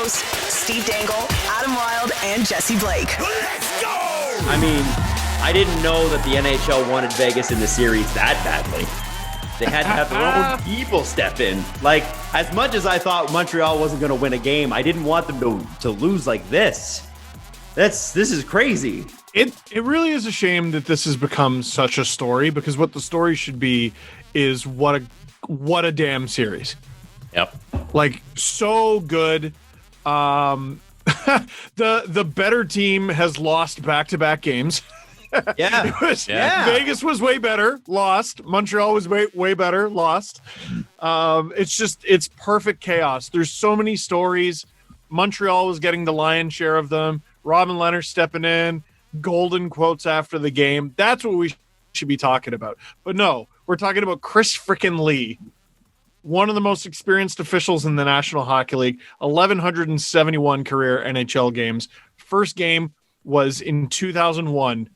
hosts, Steve Dangle, Adam Wilde, and Jesse Blake. Let's go! I mean, I didn't know that the NHL wanted Vegas in the series that badly. They had to have their own people step in. Like, as much as I thought Montreal wasn't going to win a game, I didn't want them to lose like this. This is crazy. It really is a shame that this has become such a story, because what the story should be is what a damn series. Yep. Like, so good. The better team has lost back-to-back games. Yeah. Vegas was way better, lost. Montreal was way better, lost. It's perfect chaos. There's so many stories. Montreal was getting the lion's share of them. Robin Leonard stepping in, golden quotes after the game. That's what we should be talking about. But no, we're talking about Chris frickin' Lee, one of the most experienced officials in the National Hockey League, 1,171 career NHL games. First game was in 2001.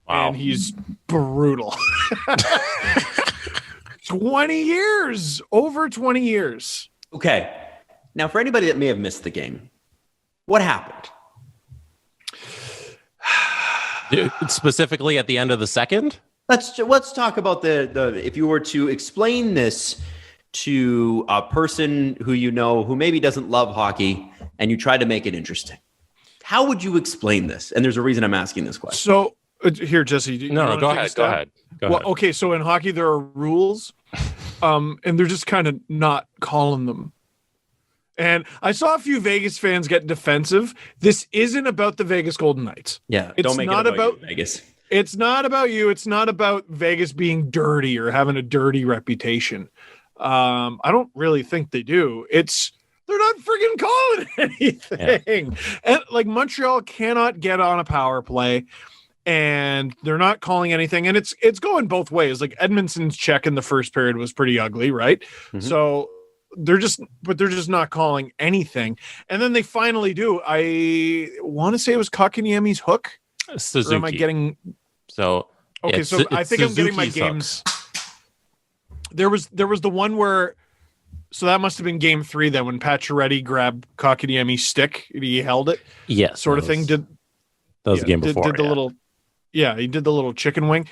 Wow. And he's brutal. 20 years, over 20 years. Okay. Now, for anybody that may have missed the game, what happened? Specifically at the end of the second? Let's talk about the if you were to explain this to a person who you know who maybe doesn't love hockey and you try to make it interesting. How would you explain this? And there's a reason I'm asking this question. So here, Jesse. No, go ahead. Okay, so in hockey there are rules, and they're just kind of not calling them. And I saw a few Vegas fans get defensive. This isn't about the Vegas Golden Knights. Yeah, it's don't make not it about you, Vegas. It's not about you. It's not about Vegas being dirty or having a dirty reputation. I don't really think they do. They're not freaking calling anything. Yeah. And like Montreal cannot get on a power play. And they're not calling anything, and it's going both ways. Like Edmondson's check in the first period was pretty ugly, right? Mm-hmm. So they're just not calling anything. And then they finally do. I want to say it was Kotkaniemi's hook. Suzuki. Or am I getting? So okay, so I think I'm getting my games. There was the one where. So that must have been game 3 then when Pacioretty grabbed Kotkaniemi's stick and he held it. Yeah, sort of thing. That was the game before. Did the little. Yeah, he did the little chicken wing.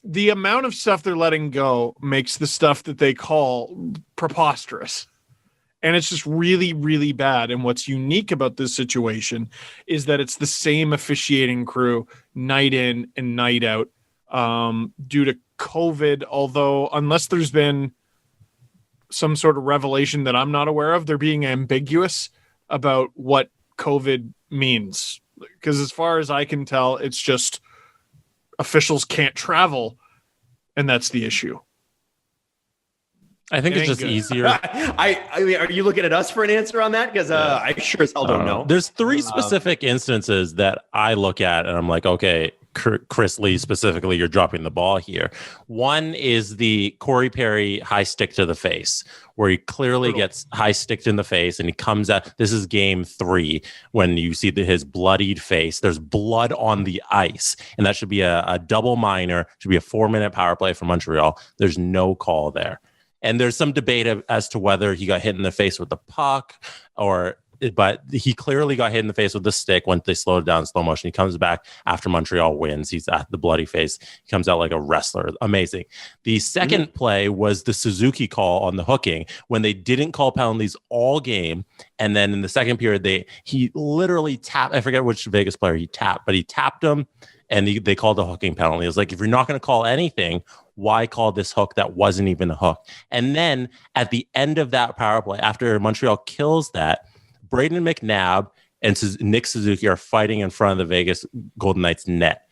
The amount of stuff they're letting go makes the stuff that they call preposterous. And it's just really, really bad. And what's unique about this situation is that it's the same officiating crew night in and night out due to COVID. Although, unless there's been some sort of revelation that I'm not aware of, they're being ambiguous about what COVID means. Because as far as I can tell, it's just officials can't travel, and that's the issue. I think it's just easier. I mean, are you looking at us for an answer on that? Because I sure as hell don't know. There's 3 specific instances that I look at, and I'm like, okay, Chris Lee specifically, you're dropping the ball here. One is the Corey Perry high stick to the face, where he clearly gets high sticked in the face, and he comes out. This is game 3 when you see his bloodied face. There's blood on the ice, and that should be a double minor. Should be a 4-minute power play for Montreal. There's no call there, and there's some debate as to whether he got hit in the face with the puck but he clearly got hit in the face with the stick when they slowed it down in slow motion. He comes back after Montreal wins. He's at the bloody face. He comes out like a wrestler. Amazing. The second play was the Suzuki call on the hooking when they didn't call penalties all game. And then in the second period, he literally tapped. I forget which Vegas player he tapped, but he tapped him and they called a hooking penalty. It was like, if you're not going to call anything, why call this hook that wasn't even a hook? And then at the end of that power play, after Montreal kills that, Brayden McNabb and Nick Suzuki are fighting in front of the Vegas Golden Knights net.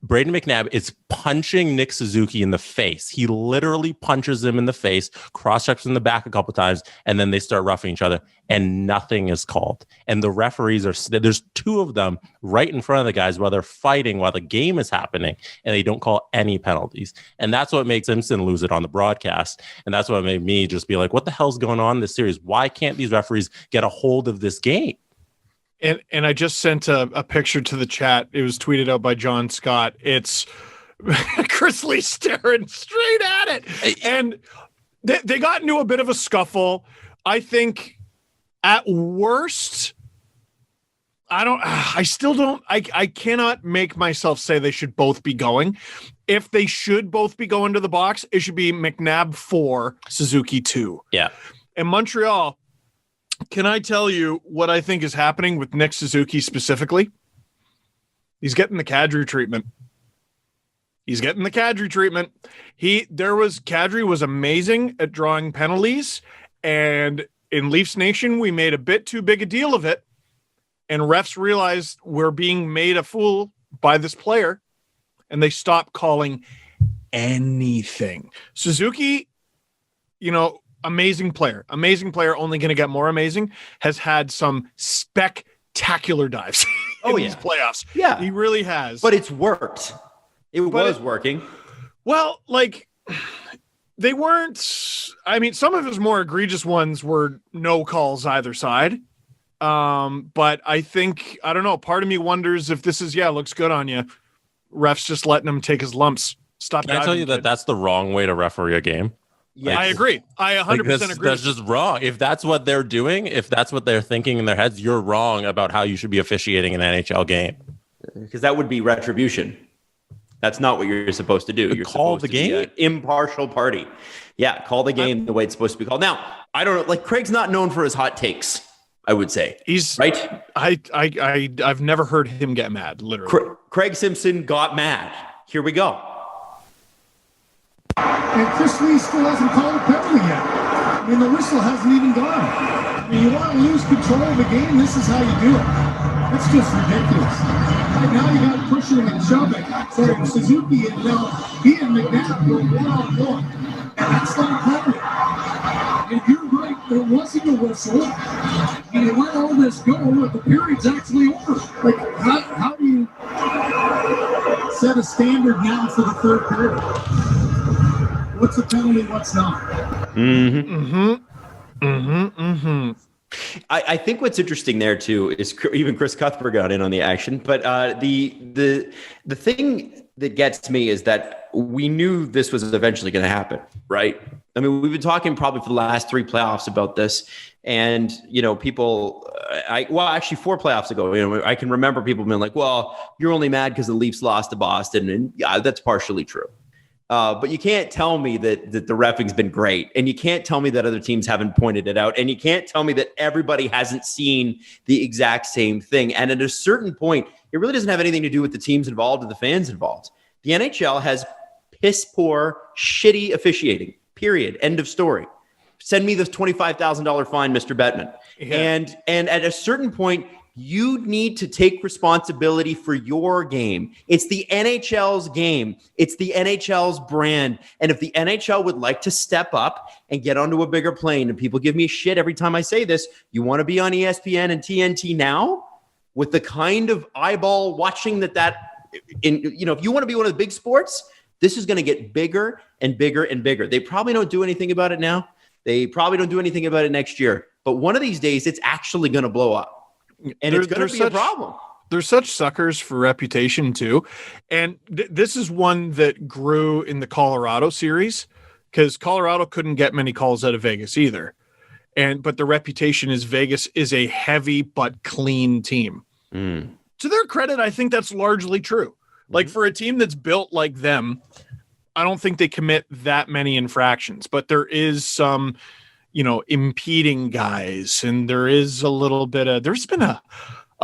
Brayden McNabb is punching Nick Suzuki in the face. He literally punches him in the face, cross-checks in the back a couple times, and then they start roughing each other, and nothing is called. And the referees there's 2 of them right in front of the guys while they're fighting, while the game is happening, and they don't call any penalties. And that's what makes Simpson lose it on the broadcast. And that's what made me just be like, what the hell's going on in this series? Why can't these referees get a hold of this game? And I just sent a picture to the chat. It was tweeted out by John Scott. It's Chris Lee staring straight at it. And they got into a bit of a scuffle. I think At worst, I cannot make myself say they should both be going. If they should both be going to the box, it should be McNabb 4, Suzuki 2. Yeah. And Montreal, can I tell you what I think is happening with Nick Suzuki specifically? He's getting the Kadri treatment. Kadri was amazing at drawing penalties, and in Leafs Nation, we made a bit too big a deal of it, and refs realized we're being made a fool by this player, and they stopped calling anything. Suzuki, amazing player, only going to get more amazing, has had some spectacular dives in these playoffs. Yeah. He really has. But it's worked. It was working. Well, they weren't. I mean, some of his more egregious ones were no calls either side. But I think, I don't know, part of me wonders if this is, looks good on you. Refs just letting him take his lumps. Stop. Can I tell you that that's the wrong way to referee a game? Yeah, I agree. I 100% agree. That's just wrong. If that's what they're doing, if that's what they're thinking in their heads, you're wrong about how you should be officiating an NHL game. Because that would be retribution. That's not what you're supposed to do. You're call supposed the to game? be an impartial party. Yeah, call the game the way it's supposed to be called. Now, I don't know. Craig's not known for his hot takes, I would say. He's right. I've never heard him get mad. Literally, Craig Simpson got mad. Here we go. And Chris Lee still hasn't called a penalty yet. I mean, the whistle hasn't even gone. I mean, you want to lose control of the game, this is how you do it. That's just ridiculous. Right now you got pushing and shoving. So Suzuki and he and McNabb were one-on-one. And that's not a penalty. And you're right, there wasn't a whistle. And you let all this go, but the period's actually over. How do you set a standard now for the third period? What's a penalty, what's not? I think what's interesting there too is even Chris Cuthbert got in on the action. But the thing that gets me is that we knew this was eventually going to happen, right? I mean, we've been talking probably for the last 3 playoffs about this, and people. Actually 4 playoffs ago, I can remember people being like, "Well, you're only mad because the Leafs lost to Boston," and yeah, that's partially true. But you can't tell me that the reffing's been great, and you can't tell me that other teams haven't pointed it out, and you can't tell me that everybody hasn't seen the exact same thing. And at a certain point, it really doesn't have anything to do with the teams involved or the fans involved. The NHL has piss poor, shitty officiating. Period. End of story. Send me the $25,000 fine, Mr. Bettman. Yeah. And at a certain point, you need to take responsibility for your game. It's the NHL's game. It's the NHL's brand. And if the NHL would like to step up and get onto a bigger plane, and people give me shit every time I say this, you want to be on ESPN and TNT now with the kind of eyeball watching if you want to be one of the big sports, this is going to get bigger and bigger and bigger. They probably don't do anything about it now. They probably don't do anything about it next year. But one of these days, it's actually going to blow up. And it's going to be a problem. They're such suckers for reputation, too. And this is one that grew in the Colorado series because Colorado couldn't get many calls out of Vegas either. But the reputation is Vegas is a heavy but clean team. To their credit, I think that's largely true. Like for a team that's built like them, I don't think they commit that many infractions, but there is some, impeding guys, and there is a little bit of, there's been a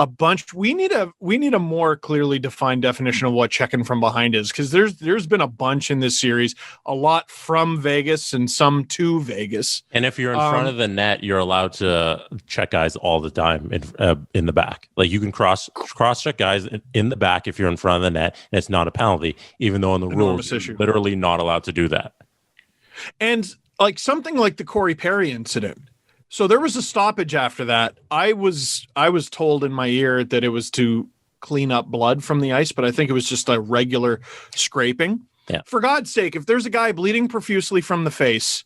bunch. We need a more clearly defined definition of what checking from behind is, because there's been a bunch in this series, a lot from Vegas and some to Vegas. And if you're in front of the net, you're allowed to check guys all the time in the back. Like you can cross check guys in the back if you're in front of the net, and it's not a penalty, even though in the rules you're literally not allowed to do that. And like something like the Corey Perry incident. So there was a stoppage after that. I was told in my ear that it was to clean up blood from the ice, but I think it was just a regular scraping. Yeah. For God's sake, if there's a guy bleeding profusely from the face,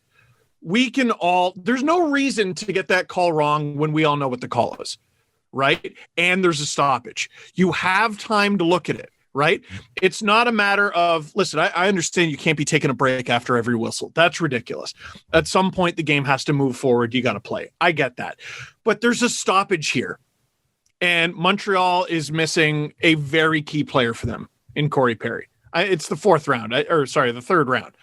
there's no reason to get that call wrong when we all know what the call is, right? And there's a stoppage. You have time to look at it, right? It's not a matter of, listen, I understand you can't be taking a break after every whistle. That's ridiculous. At some point, the game has to move forward. You got to play. I get that. But there's a stoppage here. And Montreal is missing a very key player for them in Corey Perry. It's the the third round.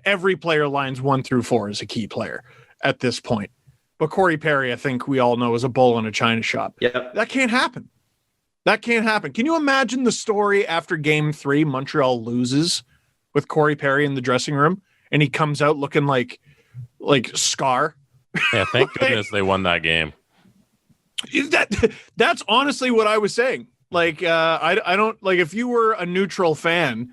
Every player lines 1 through 4 is a key player at this point. But Corey Perry, I think we all know, is a bull in a china shop. Yep. That can't happen. That can't happen. Can you imagine the story after game 3, Montreal loses with Corey Perry in the dressing room and he comes out looking like Scar? Yeah, thank goodness they won that game. That's honestly what I was saying. Like, I don't like, if you were a neutral fan,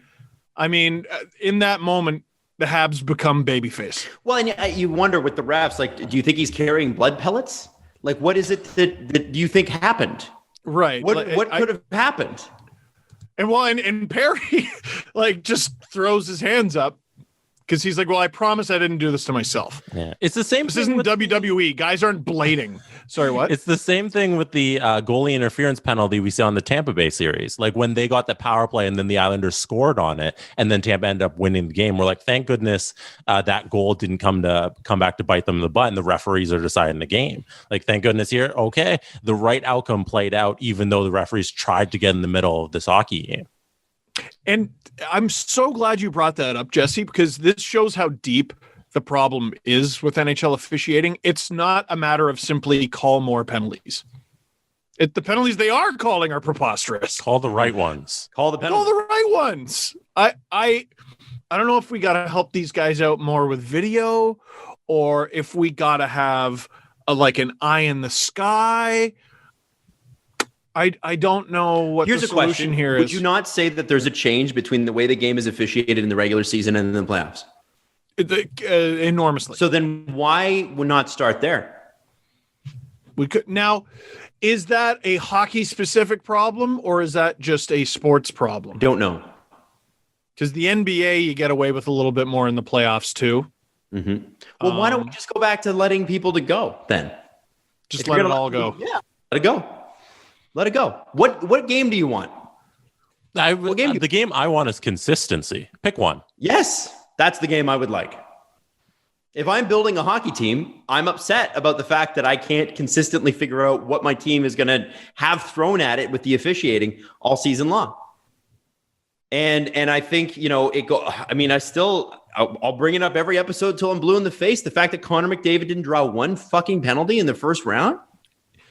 I mean, in that moment, the Habs become babyface. Well, and you wonder with the refs, like, do you think he's carrying blood pellets? Like, what is it that do you think happened? Right. What could have happened? And Perry like just throws his hands up because he's like, well, I promise I didn't do this to myself. Yeah. It's the same. This isn't WWE. Guys aren't blading. Sorry, what? It's the same thing with the goalie interference penalty we saw in the Tampa Bay series. Like when they got the power play and then the Islanders scored on it and then Tampa ended up winning the game. We're like, thank goodness that goal didn't come back to bite them in the butt and the referees are deciding the game. Like, thank goodness here. Okay. The right outcome played out, even though the referees tried to get in the middle of this hockey game. And I'm so glad you brought that up, Jesse, because this shows how deep the problem is with NHL officiating. It's not a matter of simply call more penalties. The penalties they are calling are preposterous. Call the right ones. Call the right ones. I don't know if we got to help these guys out more with video or if we got to have an eye in the sky. I don't know what Here's the a solution question. here is. Would you not say that there's a change between the way the game is officiated in the regular season and in the playoffs? Enormously. So then why would not start there? We could now. Is that a hockey specific problem or is that just a sports problem? Don't know. Because the NBA, you get away with a little bit more in the playoffs too. Mm-hmm. Well, why don't we just go back to letting people to go then? Just let it all go. Yeah, let it go. Let it go. What game do you want? The game I want is consistency. Pick one. Yes, that's the game I would like. If I'm building a hockey team, I'm upset about the fact that I can't consistently figure out what my team is going to have thrown at it with the officiating all season long. And I think, I'll bring it up every episode till I'm blue in the face. The fact that Connor McDavid didn't draw one fucking penalty in the first round.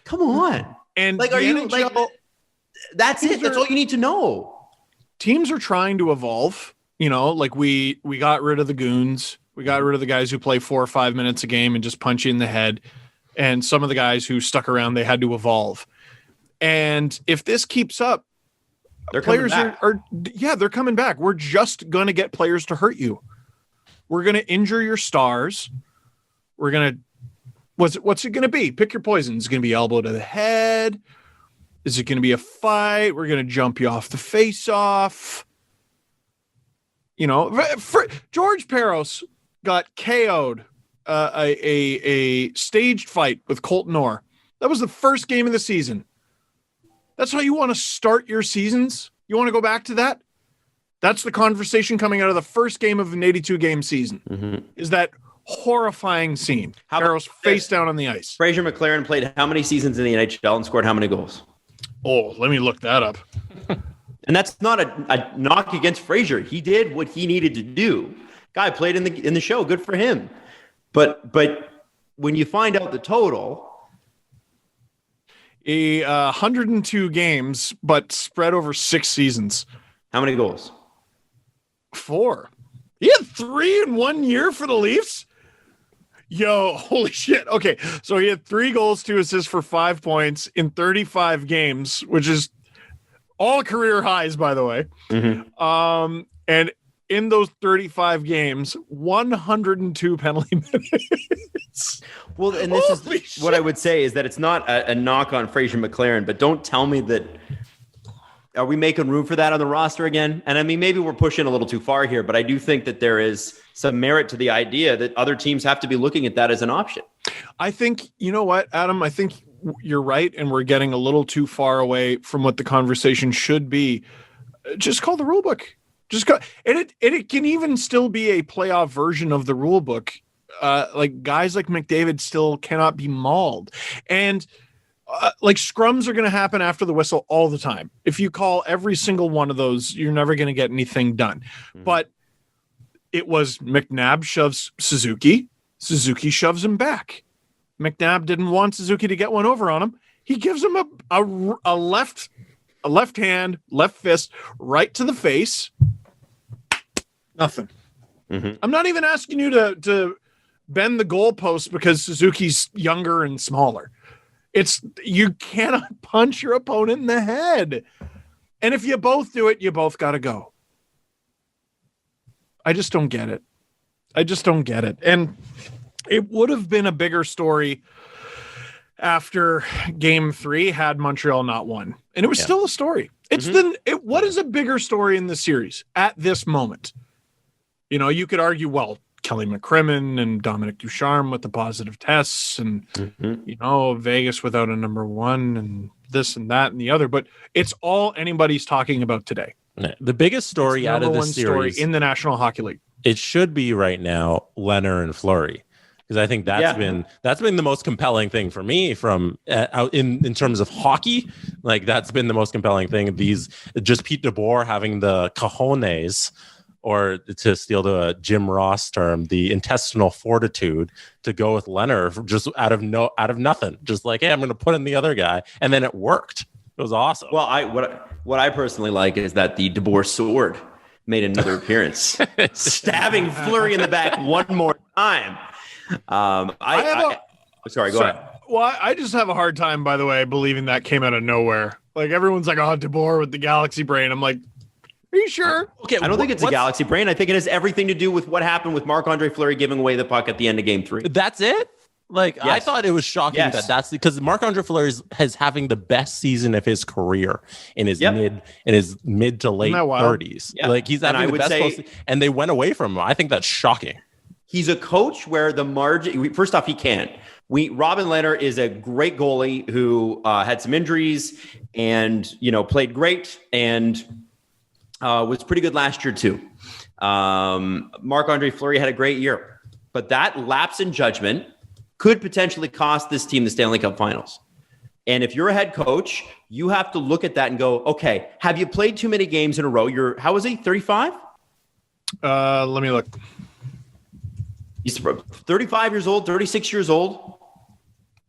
Come on. And are you that's it. That's all you need to know. Teams are trying to evolve. We got rid of the goons. We got rid of the guys who play 4 or 5 minutes a game and just punch you in the head. And some of the guys who stuck around, they had to evolve. And if this keeps up, players they're coming back. We're just going to get players to hurt you. We're going to injure your stars. We're going to, what's it going to be? Pick your poison. Is it going to be elbow to the head? Is it going to be a fight? We're going to jump you off the face-off. George Peros got KO'd a staged fight with Colton Orr. That was the first game of the season. That's how you want to start your seasons? You want to go back to that? That's the conversation coming out of the first game of an 82-game season. Mm-hmm. Is that horrifying scene. Peros face down on the ice. Fraser McLaren played how many seasons in the NHL and scored how many goals? Oh, let me look that up. And that's not a knock against Fraser. He did what he needed to do. Guy played in the show. Good for him. But when you find out the total, 102 games, but spread over 6 seasons. How many goals? 4. He had 3 in 1 year for the Leafs. Yo, holy shit. Okay, so he had 3 goals, 2 assists for 5 points in 35 games, which is all career highs, by the way. Mm-hmm. And in those 35 games, 102 penalty minutes. Well, and this is what I would say is that it's not a knock on Fraser McLaren, but don't tell me that. Are we making room for that on the roster again? And I mean, maybe we're pushing a little too far here, but I do think that there is some merit to the idea that other teams have to be looking at that as an option. I think, you know what, Adam, I think you're right. And we're getting a little too far away from what the conversation should be. just call the rule book. Just go, and it can even still be a playoff version of the rule book. Like guys like McDavid still cannot be mauled, and like scrums are going to happen after the whistle all the time. If you call every single one of those, you're never going to get anything done. But it was McNabb shoves Suzuki shoves him back. McNabb didn't want Suzuki to get one over on him. He gives him a left hand, left fist right to the face. Nothing. I'm not even asking you to bend the goalpost because Suzuki's younger and smaller. You cannot punch your opponent in the head. And if you both do it, you both got to go. I just don't get it. And it would have been a bigger story after game 3 had Montreal not won. And it was still a story. What is a bigger story in the series at this moment? You know, you could argue, well, Kelly McCrimmon and Dominic Ducharme with the positive tests and, you know, Vegas without a number 1 and this and that and the other. But it's all anybody's talking about today. The biggest story out of this series in the National Hockey League. It should be right now Leonard and Fleury, because I think that's been the most compelling thing for me from in terms of hockey. Like that's been the most compelling thing. These just Pete DeBoer having the cojones, or to steal the Jim Ross term, the intestinal fortitude to go with Leonard just out of nothing. Just like, hey, I'm going to put in the other guy, and then it worked. It was awesome. Well, what I personally like is that the DeBoer sword made another appearance, stabbing Fleury in the back one more time. Sorry, go ahead. Well, I just have a hard time, by the way, believing that came out of nowhere. Like everyone's like, oh, DeBoer with the galaxy brain. I'm like, are you sure? Okay, I don't think it's a galaxy brain. I think it has everything to do with what happened with Marc-Andre Fleury giving away the puck at the end of game 3. That's it? Like, yes. I thought it was shocking that's because Marc-Andre Fleury is having the best season of his career in his mid to late 30s. Yeah. Like he's having the best and they went away from him. I think that's shocking. He's a coach where the margin, first off, he can't. Robin Leonard is a great goalie who had some injuries and, you know, played great and was pretty good last year too. Marc-Andre Fleury had a great year, but that lapse in judgment could potentially cost this team the Stanley Cup Finals. And if you're a head coach, you have to look at that and go, okay, have you played too many games in a row? How is he, 35? Let me look. He's 35 years old, 36 years old.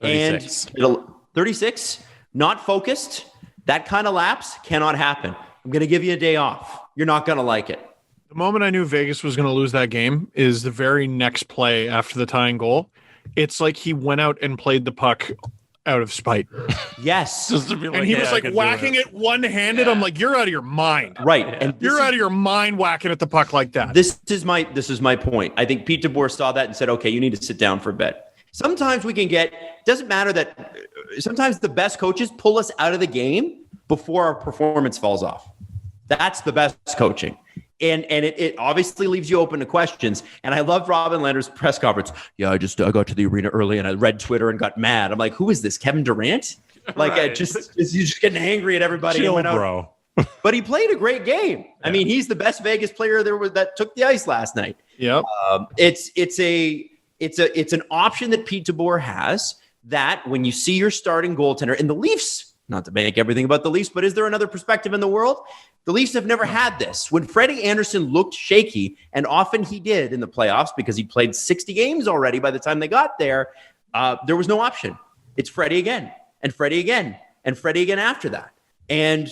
36. And 36, not focused. That kind of lapse cannot happen. I'm going to give you a day off. You're not going to like it. The moment I knew Vegas was going to lose that game is the very next play after the tying goal. It's like he went out and played the puck out of spite. Yes. And he was like whacking it one-handed. Yeah. I'm like, you're out of your mind. Right. And you're out of your mind whacking at the puck like that. This is my point. I think Pete DeBoer saw that and said, okay, you need to sit down for a bit. Sometimes doesn't matter that sometimes the best coaches pull us out of the game before our performance falls off. That's the best coaching. And it obviously leaves you open to questions. And I loved Robin Leonard's press conference. Yeah, I got to the arena early and I read Twitter and got mad. I'm like, who is this, Kevin Durant? Like, right. You're just getting angry at everybody. Chill, bro. But he played a great game. Yeah. I mean, he's the best Vegas player that took the ice last night. Yep. It's an option that Pete DeBoer has that when you see your starting goaltender, and the Leafs, not to make everything about the Leafs, but is there another perspective in the world? The Leafs have never had this. When Freddie Anderson looked shaky, and often he did in the playoffs because he played 60 games already by the time they got there, there was no option. It's Freddie again, and Freddie again, and Freddie again after that. And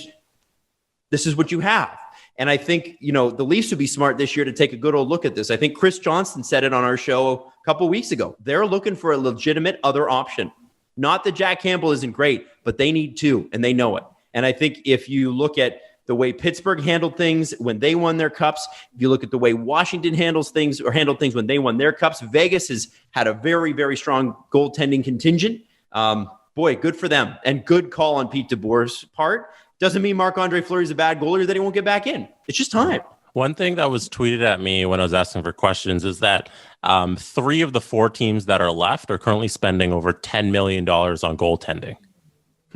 this is what you have. And I think, the Leafs would be smart this year to take a good old look at this. I think Chris Johnston said it on our show a couple weeks ago. They're looking for a legitimate other option. Not that Jack Campbell isn't great, but they need two, and they know it. And I think if you look at the way Pittsburgh handled things when they won their cups, if you look at the way Washington handled things when they won their cups, Vegas has had a very, very strong goaltending contingent. Good for them. And good call on Pete DeBoer's part. Doesn't mean Marc-Andre Fleury's a bad goalie or that he won't get back in. It's just time. One thing that was tweeted at me when I was asking for questions is that 3 of the 4 teams that are left are currently spending over $10 million on goaltending.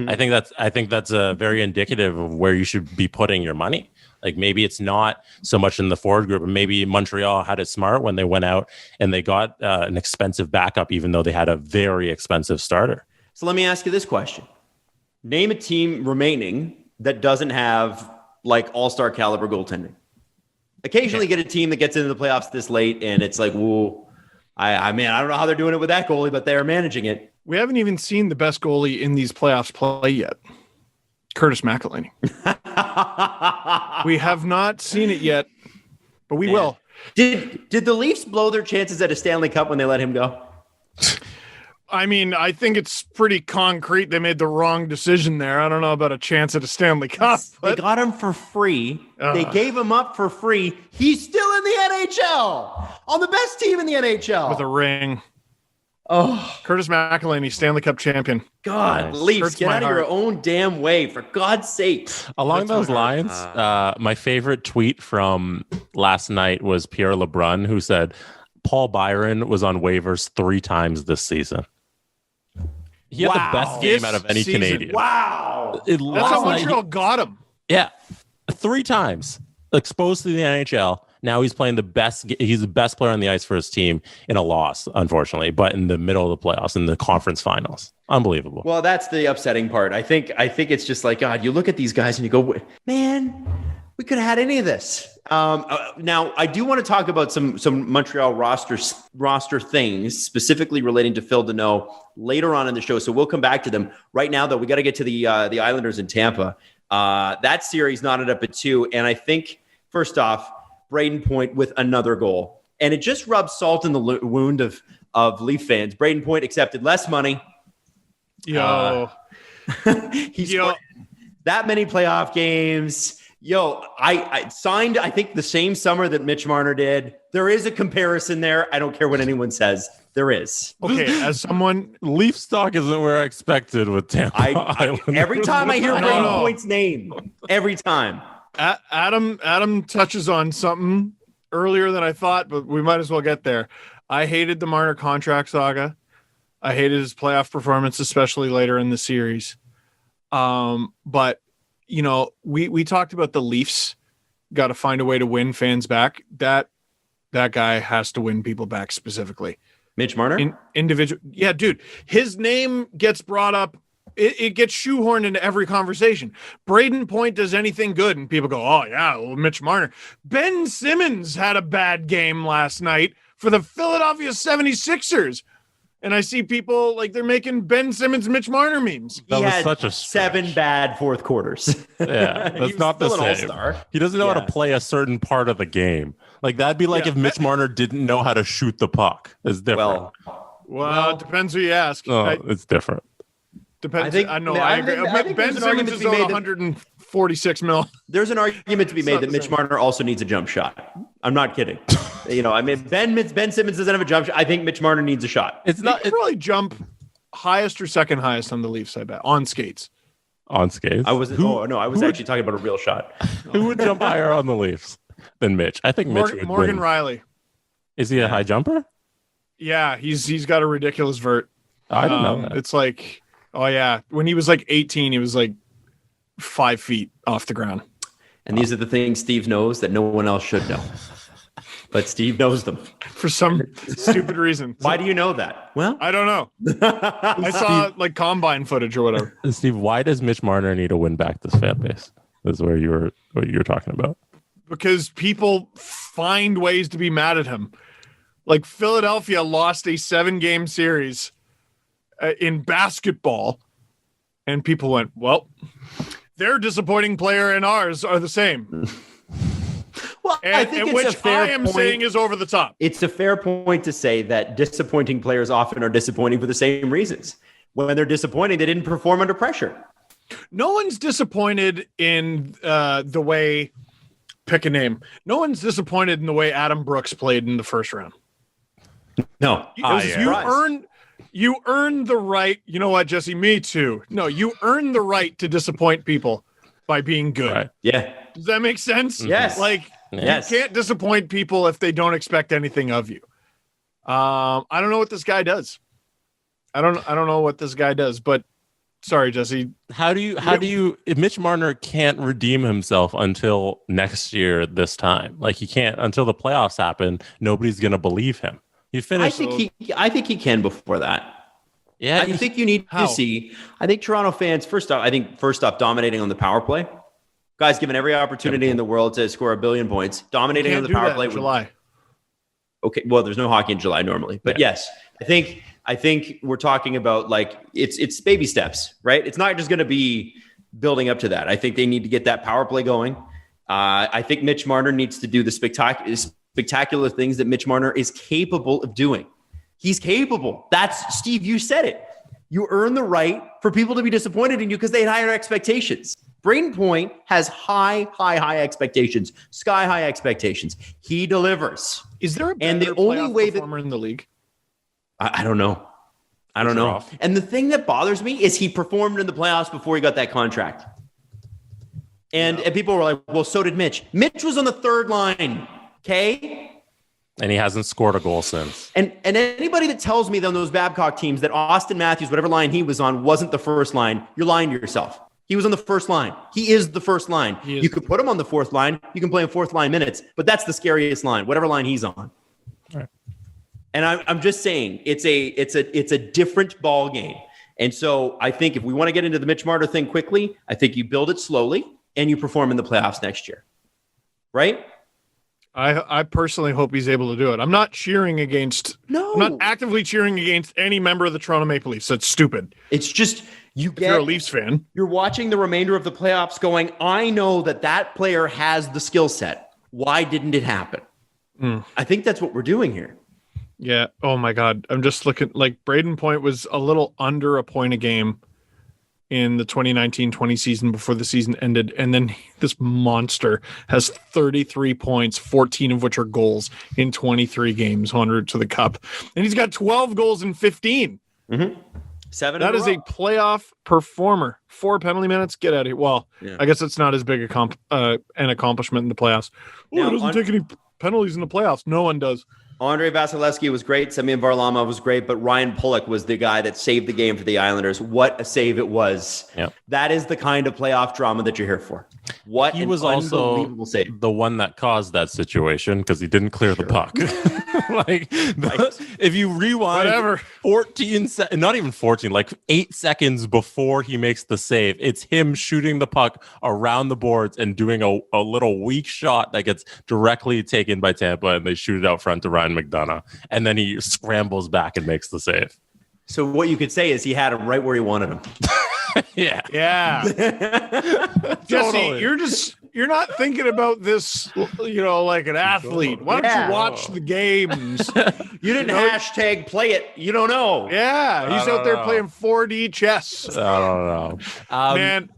I think that's very indicative of where you should be putting your money. Like maybe it's not so much in the forward group, and maybe Montreal had it smart when they went out and they got an expensive backup, even though they had a very expensive starter. So let me ask you this question. Name a team remaining that doesn't have like all-star caliber goaltending. Occasionally get a team that gets into the playoffs this late and it's like, whoa, I mean, I don't know how they're doing it with that goalie, but they're managing it. We haven't even seen the best goalie in these playoffs play yet. Curtis McElhinney. We have not seen it yet, but we will. Did the Leafs blow their chances at a Stanley Cup when they let him go? I mean, I think it's pretty concrete. They made the wrong decision there. I don't know about a chance at a Stanley Cup. They got him for free. They gave him up for free. He's still in the NHL on the best team in the NHL with a ring. Oh, Curtis McElhinney, Stanley Cup champion. God, Leafs, get out of your own damn way, for God's sake. Along those lines, my favorite tweet from last night was Pierre LeBrun, who said, Paul Byron was on waivers 3 times this season. He had the best game out of any Canadian. Wow. That's how Montreal got him. Yeah. 3 times. Exposed to the NHL. Now he's playing the best. He's the best player on the ice for his team in a loss, unfortunately, but in the middle of the playoffs, in the conference finals. Unbelievable. Well, that's the upsetting part. I think it's just like, God, you look at these guys and you go, man, we could have had any of this. Now, I do want to talk about some Montreal roster things, specifically relating to Phil Danault later on in the show. So we'll come back to them. Right now, though, we got to get to the Islanders in Tampa. That series knotted up at 2. And I think, first off, Brayden Point with another goal. And it just rubs salt in the wound of Leaf fans. Brayden Point accepted less money. He's that many playoff games. I signed, I think, the same summer that Mitch Marner did. There is a comparison there. I don't care what anyone says. There is. Okay, as someone... Leaf stock isn't where I expected with Tampa. Every time I hear Brayden Point's name, every time. Adam touches on something earlier than I thought, but we might as well get there. I hated the Marner contract saga. I hated his playoff performance, especially later in the series. But we talked about the Leafs got to find a way to win fans back. That guy has to win people back specifically. Mitch Marner? Individual. Yeah, dude. His name gets brought up. It gets shoehorned into every conversation. Brayden Point does anything good, and people go, oh, yeah, well, Mitch Marner. Ben Simmons had a bad game last night for the Philadelphia 76ers. And I see people, like, they're making Ben Simmons, Mitch Marner memes. That was such a 7 bad fourth quarters. Yeah, that's not the same. All-star. He doesn't know how to play a certain part of the game. Like, that'd be like if Mitch Marner didn't know how to shoot the puck. It's different. Well, it depends who you ask. No, it's different. Depends. I agree. Ben Simmons is on 146 mil. There's an argument to be made that Mitch Marner also needs a jump shot. I'm not kidding. Ben Simmons doesn't have a jump shot. I think Mitch Marner needs a shot. It's probably jump highest or second highest on the Leafs, I bet. On skates. On skates? I was actually talking about a real shot. Who would jump higher on the Leafs than Mitch? I think Mitch would Morgan win. Riley. Is he a high jumper? Yeah, he's got a ridiculous vert. I don't know that. It's like, oh yeah, when he was like 18, he was like 5 feet off the ground. And these are the things Steve knows that no one else should know. But Steve knows them. For some stupid reason. Why do you know that? Well, I don't know. I saw like combine footage or whatever. Steve, why does Mitch Marner need to win back this fan base? This is what you're talking about. Because people find ways to be mad at him. Like Philadelphia lost a 7-game series in basketball, and people went, well, their disappointing player and ours are the same. Well, I think it's a fair point. Saying is over the top. It's a fair point to say that disappointing players often are disappointing for the same reasons. When they're disappointing, they didn't perform under pressure. No one's disappointed in the way, pick a name. No one's disappointed in the way Adam Brooks played in the first round. No. You earn the right. You know what, Jesse? Me too. No, you earn the right to disappoint people by being good. Right. Yeah. Does that make sense? Yes. You can't disappoint people if they don't expect anything of you. I don't know what this guy does. I don't know what this guy does, but Sorry, Jesse. How do you if Mitch Marner can't redeem himself until next year this time? Like he can't until the playoffs happen, nobody's going to believe him. He finished I think he can before that. Yeah, I think you need to see. I think Toronto fans first off dominating on the power play. Guys given every opportunity in the world to score 1 billion points, dominating on the power play in July. Okay, well, there's no hockey in July normally, but yes, I think we're talking about like it's baby steps, right? It's not just going to be building up to that. I think they need to get that power play going. I think Mitch Marner needs to do the spectacular things that Mitch Marner is capable of doing. He's capable. That's Steve. You said it. You earn the right for people to be disappointed in you because they had higher expectations. Brayden Point has high expectations, sky high expectations. He delivers. Is there a better and the only way performer in the league? I don't know. I don't know. And the thing that bothers me is he performed in the playoffs before he got that contract. And people were like, well, so did Mitch. Mitch was on the third line, okay? And he hasn't scored a goal since. And anybody that tells me on those Babcock teams that Austin Matthews, whatever line he was on, wasn't the first line, you're lying to yourself. He was on the first line. He is the first line. You could put him on the fourth line. You can play him fourth line minutes, but that's the scariest line, whatever line he's on. All right. And I'm just saying it's a different ball game. And so I think if we want to get into the Mitch Marner thing quickly, I think you build it slowly and you perform in the playoffs next year. Right? I personally hope he's able to do it. I'm not actively cheering against any member of the Toronto Maple Leafs. That's stupid. It's just if you're a Leafs fan. You're watching the remainder of the playoffs going, I know that player has the skill set. Why didn't it happen? I think that's what we're doing here. Yeah. Oh my God. I'm just looking like Brayden Point was a little under a point a game in the 2019-20 season before the season ended. And then this monster has 33 points, 14 of which are goals in 23 games en route to the cup. And he's got 12 goals in 15. Mm-hmm. 7. That is a playoff performer. 4 penalty minutes. Get out of here. Well, yeah. I guess it's not as big an accomplishment in the playoffs. He doesn't take any penalties in the playoffs. No one does. Andrei Vasilevsky was great. Semyon Varlamov was great, but Ryan Pulock was the guy that saved the game for the Islanders. What a save it was. Yep. That is the kind of playoff drama that you're here for. What he was also save. The one that caused that situation because he didn't clear the puck. If you rewind 14 not even 14, like 8 seconds before he makes the save, it's him shooting the puck around the boards and doing a little weak shot that gets directly taken by Tampa, and they shoot it out front to Ryan McDonough, and then he scrambles back and makes the save. So what you could say is he had him right where he wanted him. Yeah. Jesse, you're not thinking about this, like an athlete. Why don't you watch the games? You didn't hashtag play it. You don't know. Yeah, he's out there playing 4D chess. I don't know. Man,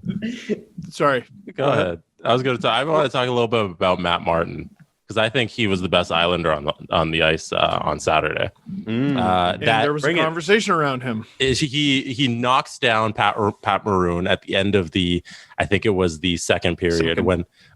sorry. Go ahead. I want to talk a little bit about Matt Martin, because I think he was the best Islander on the ice on Saturday. There was a conversation around him. He knocks down Pat Maroon at the end of I think it was the second period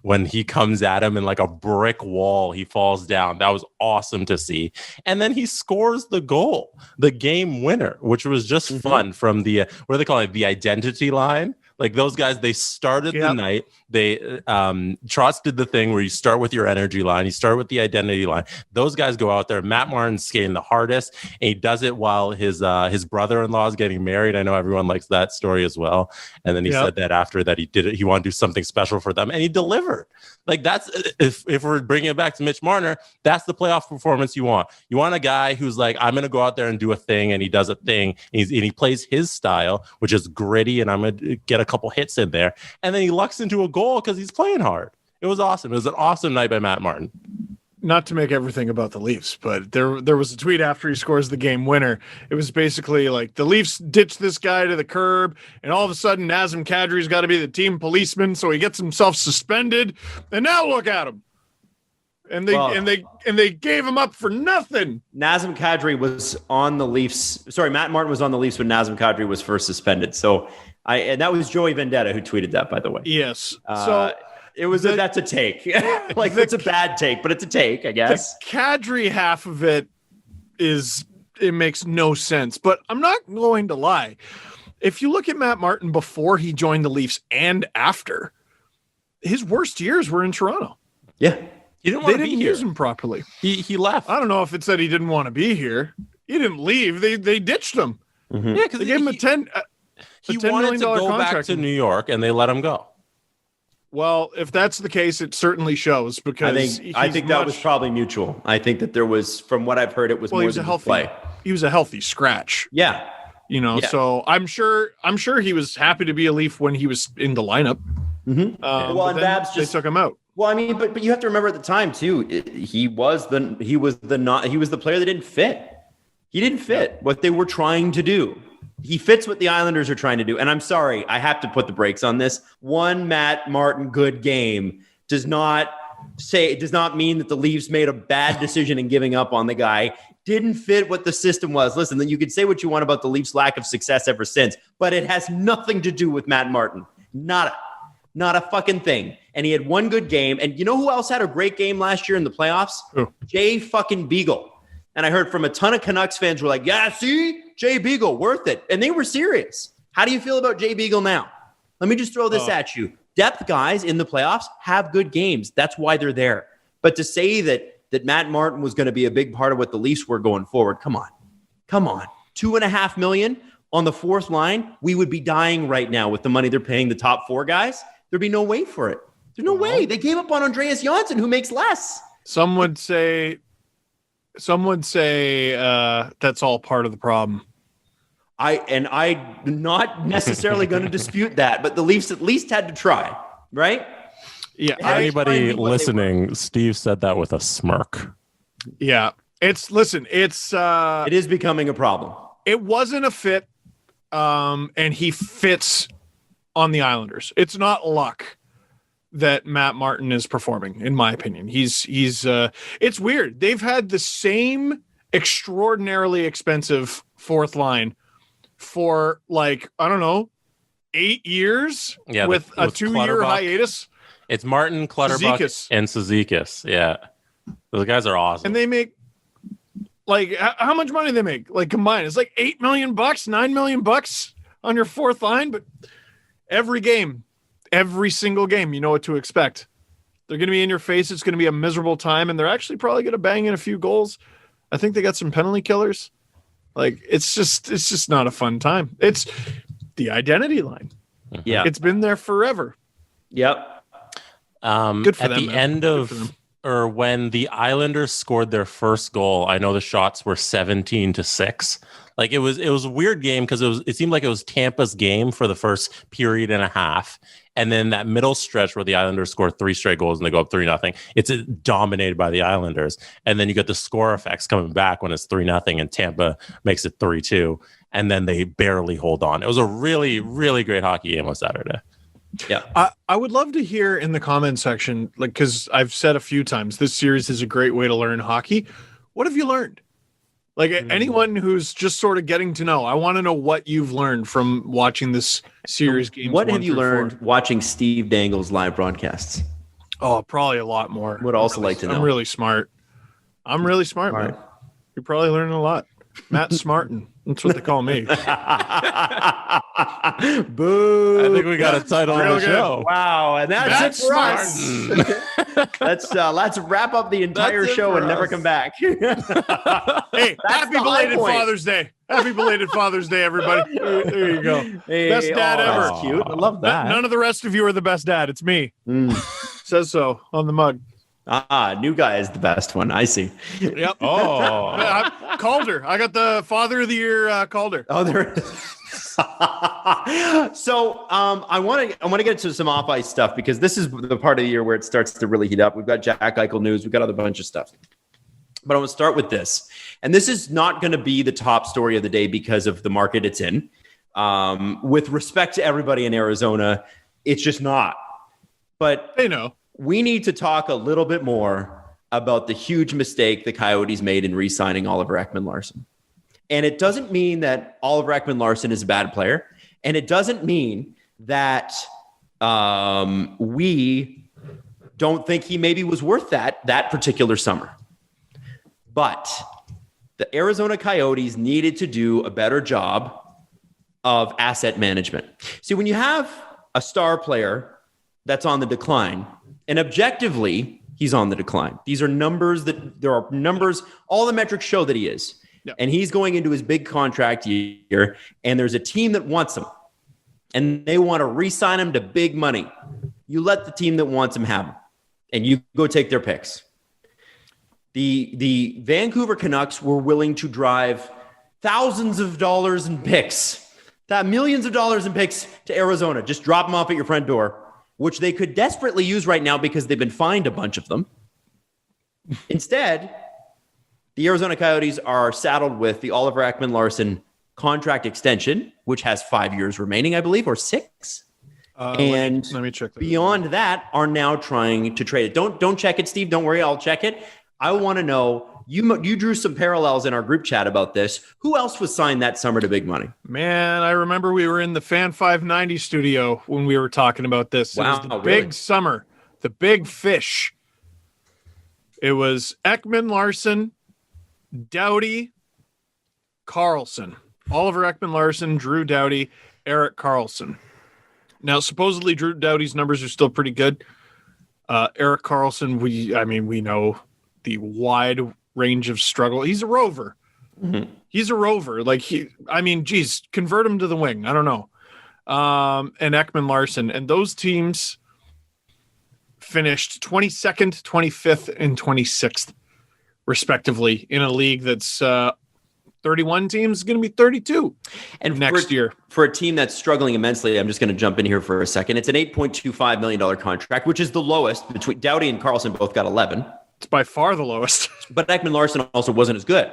when he comes at him and like a brick wall, he falls down. That was awesome to see. And then he scores the goal, the game winner, which was just fun from the, what do they call it? The identity line. Like those guys, they started the night. They Trotz did the thing where you start with your energy line, you start with the identity line. Those guys go out there. Matt Martin's skating the hardest, and he does it while his brother-in-law is getting married. I know everyone likes that story as well. And then he said that after that he did it, he wanted to do something special for them, and he delivered. Like that's if we're bringing it back to Mitch Marner, that's the playoff performance you want. You want a guy who's like, I'm going to go out there and do a thing, and he does a thing, and he plays his style, which is gritty, and I'm going to get a couple hits in there, and then he lucks into a goal because he's playing hard. It was awesome. It was an awesome night by Matt Martin. Not to make everything about the Leafs, but there was a tweet after he scores the game winner. It was basically like the Leafs ditched this guy to the curb, and all of a sudden Nazem Kadri's got to be the team policeman, so he gets himself suspended, and now look at him. And they gave him up for nothing. Nazem Kadri was on the Leafs. Sorry, Matt Martin was on the Leafs when Nazem Kadri was first suspended. So and that was Joey Vendetta who tweeted that, by the way. Yes. That's a take. It's a bad take, but it's a take, I guess. The Kadri half of it makes no sense, but I'm not going to lie. if you look at Matt Martin before he joined the Leafs and after, his worst years were in Toronto. Yeah. He didn't want They to be didn't here. use him properly. He left. I don't know if it said he didn't want to be here. He didn't leave. They ditched him. Yeah, because They gave him a $10 wanted million to go back contract. to New York, and they let him go. Well, if that's the case, it certainly shows because I think that was probably mutual. I think that there was, from what I've heard, it was more he was than a healthy play. He was a healthy scratch. Yeah. Yeah. So I'm sure he was happy to be a Leaf when he was in the lineup. Mm-hmm. Well, and Babs they took him out. Well, I mean, but you have to remember at the time too, he was the player that didn't fit. He didn't fit what they were trying to do. He fits what the Islanders are trying to do. And I'm sorry, I have to put the brakes on this. One Matt Martin good game does not mean that the Leafs made a bad decision in giving up on the guy. Didn't fit what the system was. Listen, then you could say what you want about the Leafs' lack of success ever since, but it has nothing to do with Matt Martin. Not a fucking thing. And he had one good game. And you know who else had a great game last year in the playoffs? Who? Jay fucking Beagle. And I heard from a ton of Canucks fans were like, yeah, see? Jay Beagle, worth it. And they were serious. How do you feel about Jay Beagle now? Let me just throw this at you. Depth guys in the playoffs have good games. That's why they're there. But to say that Matt Martin was going to be a big part of what the Leafs were going forward, come on. $2.5 million on the fourth line. We would be dying right now with the money they're paying the top four guys. There'd be no way for it. There's no way. They gave up on Andreas Janssen, who makes less. Some would say that's all part of the problem. I'm not necessarily going to dispute that, but the Leafs at least had to try, right? Yeah. Anybody listening, Steve said that with a smirk. Yeah. It is becoming a problem. It wasn't a fit, and he fits on the Islanders. It's not luck that Matt Martin is performing, in my opinion. It's weird. They've had the same extraordinarily expensive fourth line for 8 years with a 2-year hiatus. It's Martin, Clutterbuck, and Cizikas. Yeah. Those guys are awesome. And they make how much money they make? Combined, it's $8 million, $9 million on your fourth line, but every single game, you know what to expect. They're going to be in your face. It's going to be a miserable time, and they're actually probably going to bang in a few goals. I think they got some penalty killers. It's just not a fun time. It's the identity line. Yeah. It's been there forever. Yep. Good for them. At the end of, or when the Islanders scored their first goal, I know the shots were 17-6. It was a weird game because it seemed like it was Tampa's game for the first period and a half. And then that middle stretch where the Islanders score 3 straight goals and they go up 3-0, it's dominated by the Islanders. And then you get the score effects coming back when it's 3-0 and Tampa makes it 3-2. And then they barely hold on. It was a really, really great hockey game on Saturday. Yeah. I would love to hear in the comment section, because I've said a few times, this series is a great way to learn hockey. What have you learned? Anyone who's just sort of getting to know, I want to know what you've learned from watching this series game. What have you learned watching Steve Dangle's live broadcasts? Oh, probably a lot more. Would also like to know. I'm really smart. Man. You're probably learning a lot. Matt Smartin. That's what they call me. Boo. I think we got a title of the show. Wow. And that's it for us. Let's wrap up the entire show and never come back. Hey, happy belated Father's Day. Happy belated Father's Day, everybody. There you go. Hey, best dad ever. That's cute. I love that. None of the rest of you are the best dad. It's me. Says so on the mug. New guy is the best one. I see. Yep. Calder. I got the Father of the Year Calder. Oh, there it is. So I want to get to some off ice stuff because this is the part of the year where it starts to really heat up. We've got Jack Eichel news. We've got other bunch of stuff. But I want to start with this. And this is not going to be the top story of the day because of the market it's in. With respect to everybody in Arizona, it's just not. But they know. We need to talk a little bit more about the huge mistake the Coyotes made in re-signing Oliver Ekman-Larsson. And it doesn't mean that Oliver Ekman-Larsson is a bad player. And it doesn't mean that we don't think he maybe was worth that particular summer. But the Arizona Coyotes needed to do a better job of asset management. See, when you have a star player that's on the decline, and objectively, he's on the decline. These are numbers all the metrics show that he is. Yeah. And he's going into his big contract year, and there's a team that wants him, and they want to re-sign him to big money. You let the team that wants him have him, and you go take their picks. The Vancouver Canucks were willing to drive thousands of dollars in picks, millions of dollars in picks to Arizona. Just drop them off at your front door, which they could desperately use right now because they've been fined a bunch of them. Instead, the Arizona Coyotes are saddled with the Oliver Ekman-Larsson contract extension, which has 5 years remaining, I believe, or 6. And let me check that. Beyond that, are now trying to trade it. Don't check it, Steve. Don't worry, I'll check it. I want to know, you drew some parallels in our group chat about this. Who else was signed that summer to big money? Man, I remember we were in the Fan 590 studio when we were talking about this. Wow, it was the big summer, the big fish. It was Ekman-Larsson, Doughty, Carlson. Oliver Ekman-Larsson, Drew Doughty, Erik Karlsson. Now, supposedly Drew Doughty's numbers are still pretty good. Erik Karlsson, we know the wide range of struggle. He's a rover. Mm-hmm. He's a rover. Convert him to the wing. I don't know. And Ekman-Larsson. And those teams finished 22nd, 25th, and 26th, respectively, in a league that's 31 teams, going to be 32 and next year. For a team that's struggling immensely, I'm just going to jump in here for a second. It's an $8.25 million contract, which is the lowest. Between Doughty and Karlsson both got 11. It's by far the lowest. But Ekman-Larsson also wasn't as good.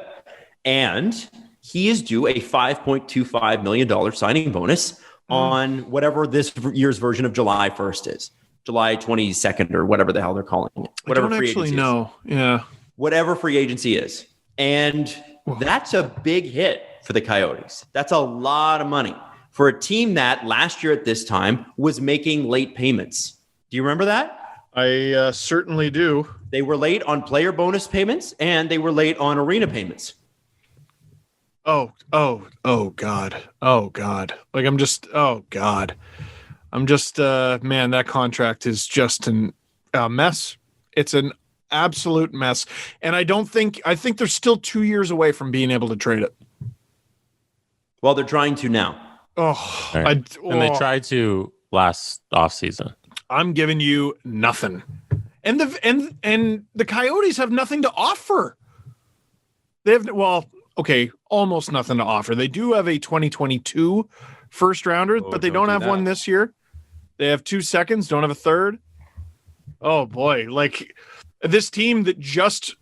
And he is due a $5.25 million signing bonus on whatever this year's version of July 1st is. July 22nd or whatever the hell they're calling it. Whatever I don't actually know. Yeah. Whatever free agency is. And that's a big hit for the Coyotes. That's a lot of money for a team that last year at this time was making late payments. Do you remember that? I certainly do. They were late on player bonus payments and they were late on arena payments. Oh God. Man, that contract is just a mess. It's an absolute mess. And I think they're still 2 years away from being able to trade it. Well, they're trying to now. And they tried to last offseason. I'm giving you nothing. And the Coyotes have nothing to offer. They have, almost nothing to offer. They do have a 2022 first rounder, but they don't have one this year. They have 2 seconds, don't have a third. Oh boy. Like this team that just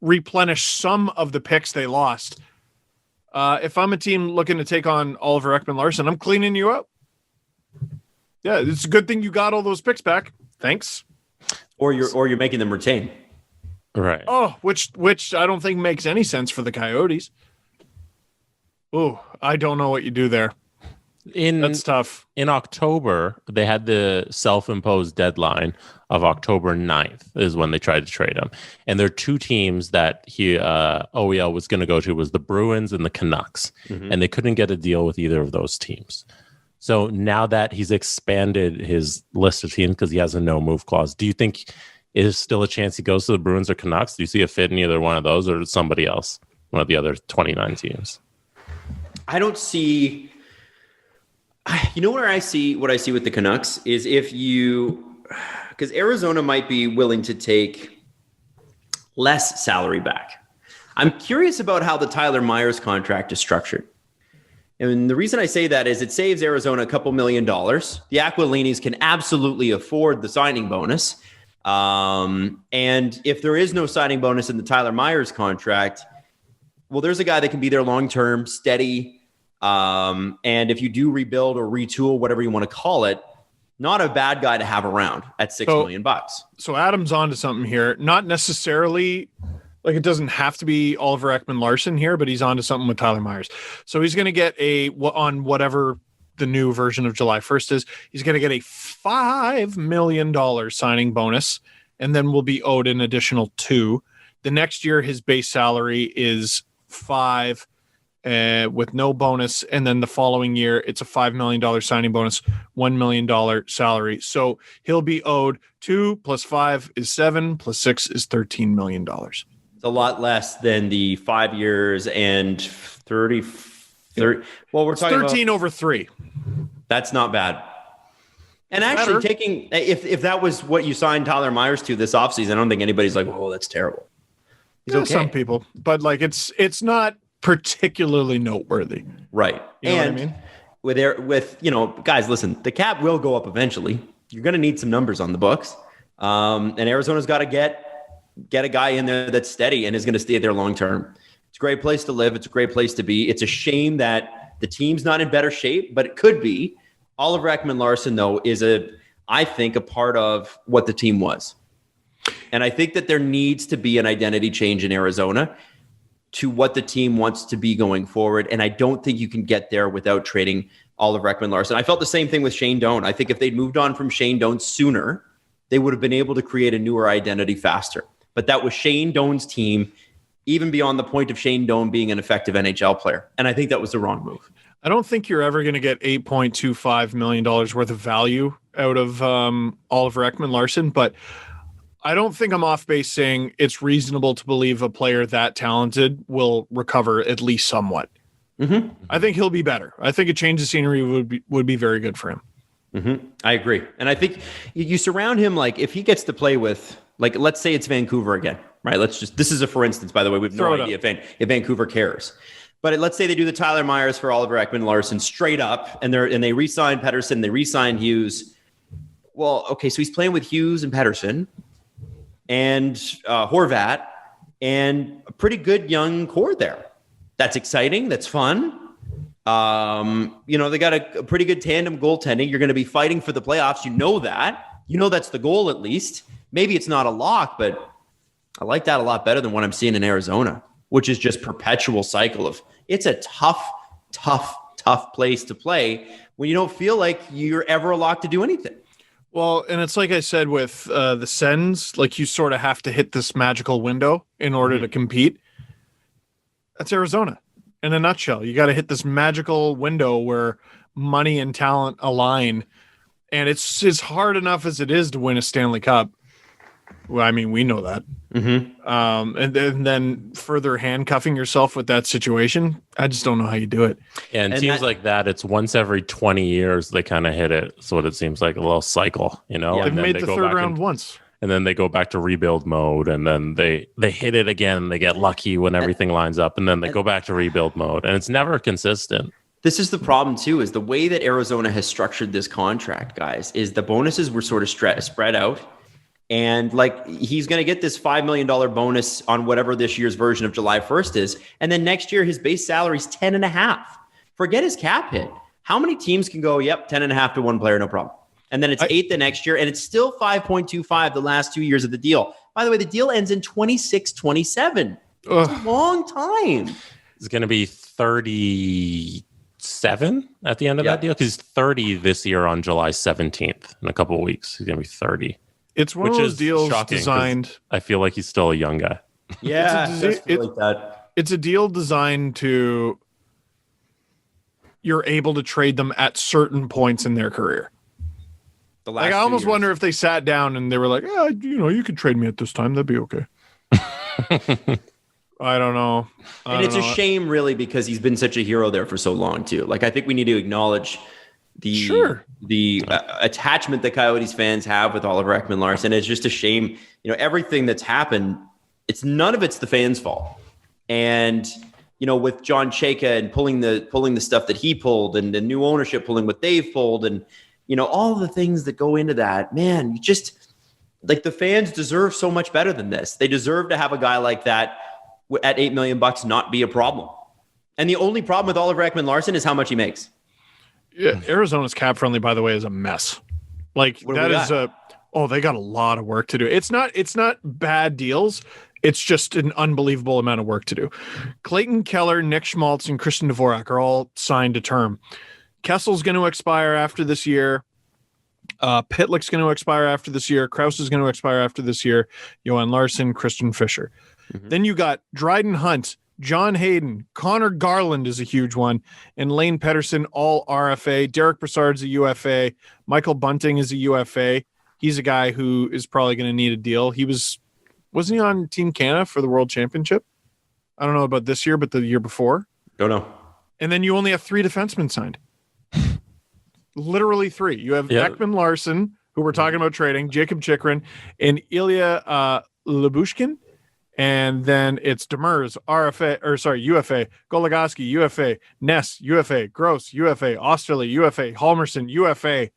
replenished some of the picks they lost. If I'm a team looking to take on Oliver Ekman-Larsson, I'm cleaning you up. Yeah, it's a good thing you got all those picks back. Thanks. Or you're making them retain. Right. Oh, which I don't think makes any sense for the Coyotes. Oh, I don't know what you do there. That's tough. In October, they had the self-imposed deadline of October 9th is when they tried to trade him. And there are two teams that OEL was going to go to was the Bruins and the Canucks. Mm-hmm. And they couldn't get a deal with either of those teams. So now that he's expanded his list of teams because he has a no-move clause, do you think is still a chance he goes to the Bruins or Canucks? Do you see a fit in either one of those or somebody else, one of the other 29 teams? I don't see... You know what I see with the Canucks is because Arizona might be willing to take less salary back. I'm curious about how the Tyler Myers contract is structured. And the reason I say that is it saves Arizona a couple $1 million. The Aquilinis can absolutely afford the signing bonus. And if there is no signing bonus in the Tyler Myers contract, well, there's a guy that can be there long-term, steady. And if you do rebuild or retool, whatever you want to call it, not a bad guy to have around at $6 million. So Adam's onto something here. Not necessarily like it doesn't have to be Oliver Ekman-Larsson here, but he's onto something with Tyler Myers. So he's going to get on whatever the new version of July 1st is, he's going to get a $5 million signing bonus and then will be owed an additional $2 million. The next year, his base salary is $5 million. with no bonus. And then the following year, it's a $5 million signing bonus, $1 million salary. So he'll be owed 2 + 5 is 7 + 6 is $13 million. It's a lot less than the 5 years and 30. Well, we're talking 13 about, over 3. That's not bad. And actually taking, if that was what you signed Tyler Myers to this offseason, I don't think anybody's like, oh, that's terrible. He's okay. Some people, but like it's not particularly noteworthy. Right. You know what I mean? With guys, listen, the cap will go up eventually. You're going to need some numbers on the books. And Arizona's got to get a guy in there that's steady and is going to stay there long term. It's a great place to live. It's a great place to be. It's a shame that the team's not in better shape, but it could be. Oliver Ekman-Larsson, though, is I think, a part of what the team was. And I think that there needs to be an identity change in Arizona to what the team wants to be going forward. And I don't think you can get there without trading Oliver Ekman-Larsson. I felt the same thing with Shane Doan. I think if they'd moved on from Shane Doan sooner, they would have been able to create a newer identity faster. But that was Shane Doan's team, even beyond the point of Shane Doan being an effective NHL player. And I think that was the wrong move. I don't think you're ever going to get $8.25 million worth of value out of Oliver Ekman-Larsson, but I don't think I'm off base saying it's reasonable to believe a player that talented will recover at least somewhat. Mm-hmm. I think he'll be better. I think a change of scenery would be very good for him. Mm-hmm. I agree. And I think you surround him, like if he gets to play with, like, let's say it's Vancouver again, right? This is a for instance, by the way, we have no idea if Vancouver cares. But let's say they do the Tyler Myers for Oliver Ekman-Larsson straight up, and they re-sign Pettersson, they re-sign Hughes. Well, okay, so he's playing with Hughes and Pettersson and Horvat and a pretty good young core there. That's exciting. That's fun. They got a pretty good tandem goaltending. You're going to be fighting for the playoffs. You know that. You know that's the goal at least. Maybe it's not a lock, but I like that a lot better than what I'm seeing in Arizona, which is just perpetual cycle of it's a tough place to play when you don't feel like you're ever a lock to do anything. Well, and it's like I said with the Sens, like you sort of have to hit this magical window in order to compete. That's Arizona in a nutshell. You got to hit this magical window where money and talent align. And it's as hard enough as it is to win a Stanley Cup. Well, I mean, we know that. Mm-hmm. And then further handcuffing yourself with that situation, I just don't know how you do it. And teams like that, it's once every 20 years they kind of hit it. So what it seems like, a little cycle, you know? Yeah, they've made the third round once. And then they go back to rebuild mode, and then they hit it again. They get lucky when everything lines up, and then they go back to rebuild mode. And it's never consistent. This is the problem, too, is the way that Arizona has structured this contract, guys, is the bonuses were sort of spread out. And like he's going to get this $5 million bonus on whatever this year's version of July 1st is. And then next year, his base salary is 10.5. Forget his cap hit. How many teams can go, yep, 10.5 to one player, no problem. And then it's 8 the next year, and it's still 5.25 the last 2 years of the deal. By the way, the deal ends in 26-27. It's a long time. It's going to be 37 at the end of that deal, because he's 30 this year on July 17th. In a couple of weeks, he's going to be 30. It's one of those deals designed. I feel like he's still a young guy. Yeah, like that. It's a deal designed to you're able to trade them at certain points in their career. I almost wonder if they sat down and they were like, "Yeah, you could trade me at this time. That'd be okay." I don't know. And it's a shame, really, because he's been such a hero there for so long too. Like, I think we need to acknowledge the attachment that Coyotes fans have with Oliver Ekman-Larsson. It's just a shame. Everything that's happened, none of it's the fans' fault. And with John Chayka and pulling the stuff that he pulled, and the new ownership pulling what they've pulled, and all the things that go into that, man, you just like the fans deserve so much better than this. They deserve to have a guy like that at $8 million not be a problem. And the only problem with Oliver Ekman-Larsson is how much he makes. Yeah, Arizona's cap friendly, by the way, is a mess. Like that is they got a lot of work to do. It's not bad deals. It's just an unbelievable amount of work to do. Clayton Keller, Nick Schmaltz, and Christian Dvorak are all signed to term. Kessel's going to expire after this year. Pitlick's going to expire after this year. Krause is going to expire after this year. Johan Larsson, Christian Fischer. Mm-hmm. Then you got Dryden Hunt, John Hayden, Connor Garland is a huge one, and Lane Pedersen, all RFA. Derek Brassard's a UFA. Michael Bunting is a UFA. He's a guy who is probably going to need a deal. Wasn't he on Team Canada for the World Championship? I don't know about this year, but the year before. Don't know. And then you only have 3 defensemen signed. Literally 3. You have Ekman-Larsson, who we're talking about trading, Jacob Chikrin, and Ilya Lyubushkin. And then it's Demers, UFA, Goligoski, UFA, Ness, UFA, Gross, UFA, Osterley, UFA, Halmerson, UFA.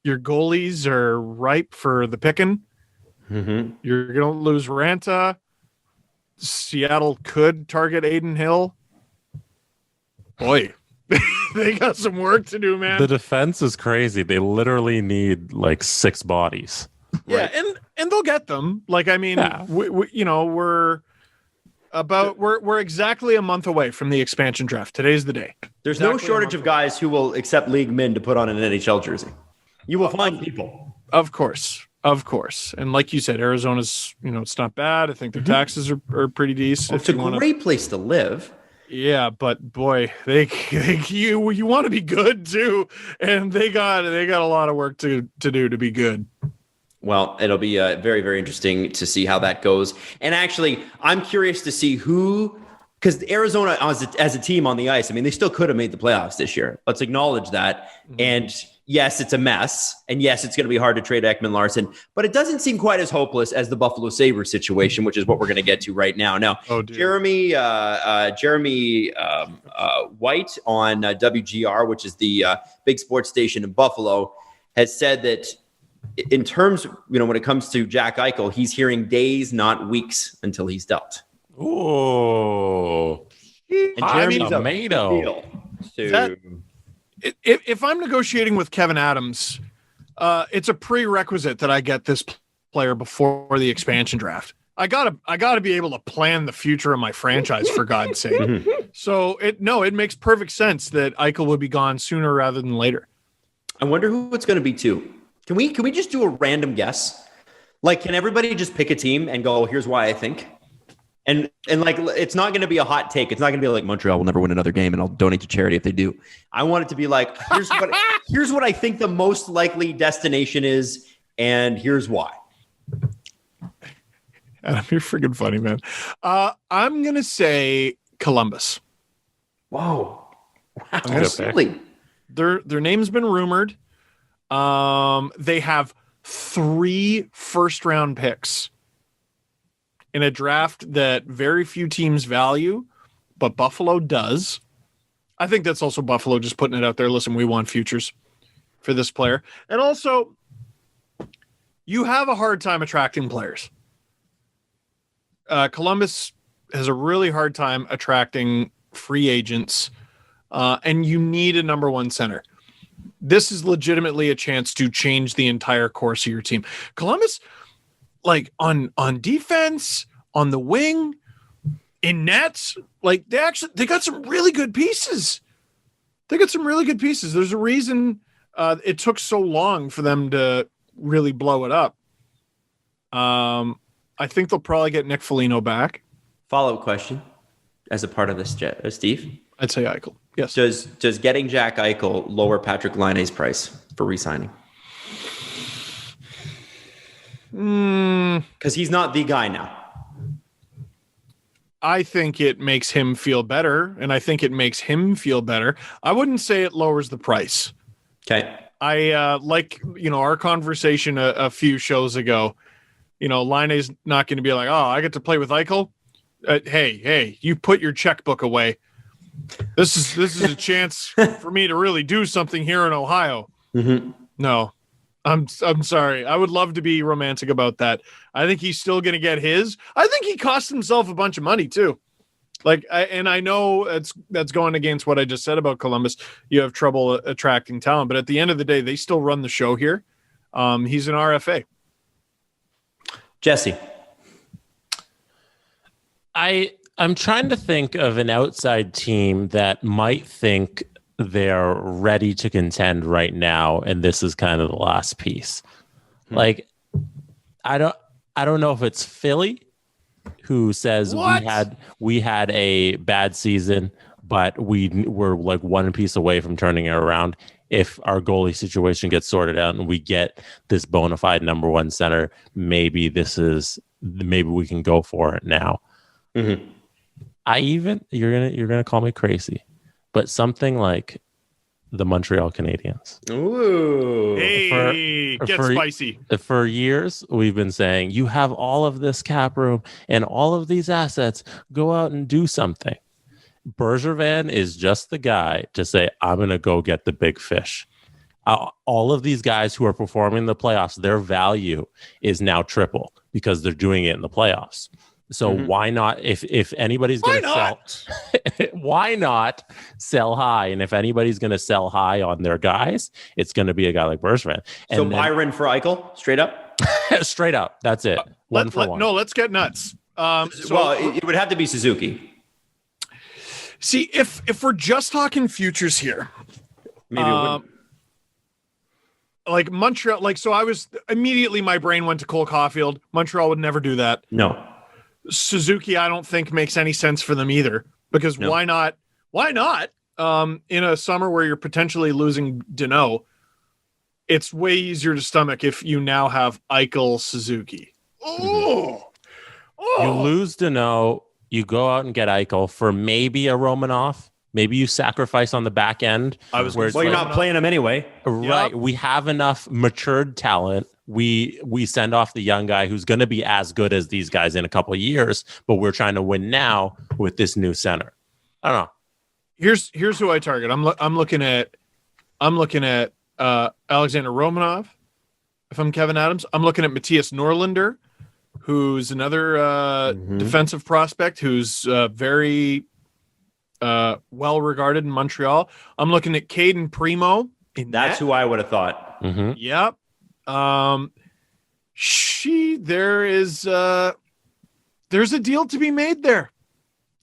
Your goalies are ripe for the picking. Mm-hmm. You're going to lose Ranta. Seattle could target Aiden Hill. Boy, they got some work to do, man. The defense is crazy. They literally need like 6 bodies. Yeah, Right. and they'll get them. Like, I mean, Yeah. we're exactly a month away from the expansion draft. Today's the day. There's no shortage of guys who will accept league min to put on an NHL jersey. You will find people. Of course. And like you said, Arizona's, it's not bad. I think their taxes are pretty decent. It's a great place to live. Yeah, but boy, you want to be good too, and they got a lot of work to do to be good. Well, it'll be very, very interesting to see how that goes. And actually, I'm curious to see who, because Arizona as a team on the ice, I mean, they still could have made the playoffs this year. Let's acknowledge that. Mm-hmm. And yes, it's a mess. And yes, it's going to be hard to trade Ekman-Larsson, but it doesn't seem quite as hopeless as the Buffalo Sabres situation, which is what we're going to get to right now. Now, Jeremy White on WGR, which is the big sports station in Buffalo, has said that in terms, when it comes to Jack Eichel, he's hearing days, not weeks until he's dealt. Oh, and Jeremy's tomato. If I'm negotiating with Kevin Adams, it's a prerequisite that I get this player before the expansion draft. I gotta be able to plan the future of my franchise, for God's sake. Mm-hmm. So it makes perfect sense that Eichel would be gone sooner rather than later. I wonder who it's going to be too. Can we just do a random guess? Like, can everybody just pick a team and go, here's why I think? And like, it's not going to be a hot take. It's not going to be like Montreal will never win another game and I'll donate to charity if they do. I want it to be like, here's what I think the most likely destination is, and here's why. Adam, you're freaking funny, man. I'm going to say Columbus. Whoa. Wow. Silly. Their name's been rumored. They have 3 first-round picks in a draft that very few teams value, but Buffalo does. I think that's also Buffalo just putting it out there. Listen, we want futures for this player. And also, you have a hard time attracting players. Columbus has a really hard time attracting free agents, and you need a number 1 center. This is legitimately a chance to change the entire course of your team. Columbus, like on defense, on the wing, in nets, like they got some really good pieces. There's a reason it took so long for them to really blow it up. I think they'll probably get Nick Foligno back. Follow-up question as a part of this, Steve. I'd say Eichel. Yes. Does getting Jack Eichel lower Patrick Laine's price for re-signing? Because he's not the guy now. I think it makes him feel better, and I think it makes him feel better. I wouldn't say it lowers the price. Okay. I like, our conversation a few shows ago. Laine's not going to be like, oh, I get to play with Eichel. Hey, you put your checkbook away. This is a chance for me to really do something here in Ohio. Mm-hmm. No, I'm sorry. I would love to be romantic about that. I think he's still going to get his. I think he cost himself a bunch of money too. I know that's going against what I just said about Columbus. You have trouble attracting talent, but at the end of the day, they still run the show here. He's an RFA. Jesse. I'm trying to think of an outside team that might think they're ready to contend right now, and this is kind of the last piece. Like, I don't know if it's Philly, who says we had a bad season, but we were like one piece away from turning it around. If our goalie situation gets sorted out and we get this bona fide number one center, maybe we can go for it now. Mm-hmm. You're gonna call me crazy, but something like the Montreal Canadiens. Ooh. Hey, get spicy. For years, we've been saying, you have all of this cap room and all of these assets. Go out and do something. Bergevin is just the guy to say, I'm going to go get the big fish. All of these guys who are performing in the playoffs, their value is now triple because they're doing it in the playoffs. So why not? If anybody's going to sell, why not sell high? And if anybody's going to sell high on their guys, it's going to be a guy like Bergevin. So Byron for Eichel, straight up, straight up. That's it. One for one. No, let's get nuts. It would have to be Suzuki. See, if we're just talking futures here, maybe it wouldn't. Like Montreal, immediately my brain went to Cole Caulfield. Montreal would never do that. No. Suzuki, I don't think makes any sense for them either, because why not? Why not? In a summer where you're potentially losing Denau, it's way easier to stomach if you now have Eichel, Suzuki. You lose Denau, you go out and get Eichel for maybe a Romanov. Maybe you sacrifice on the back end. You're not playing him anyway. Right. Yep. We have enough matured talent. We send off the young guy who's going to be as good as these guys in a couple of years, but we're trying to win now with this new center. I don't know. Here's who I target. I'm looking at Alexander Romanov. If I'm Kevin Adams, I'm looking at Matthias Norlinder, who's another defensive prospect who's very well regarded in Montreal. I'm looking at Caden Primo. That's who I would have thought. Mm-hmm. Yep. There's a deal to be made there.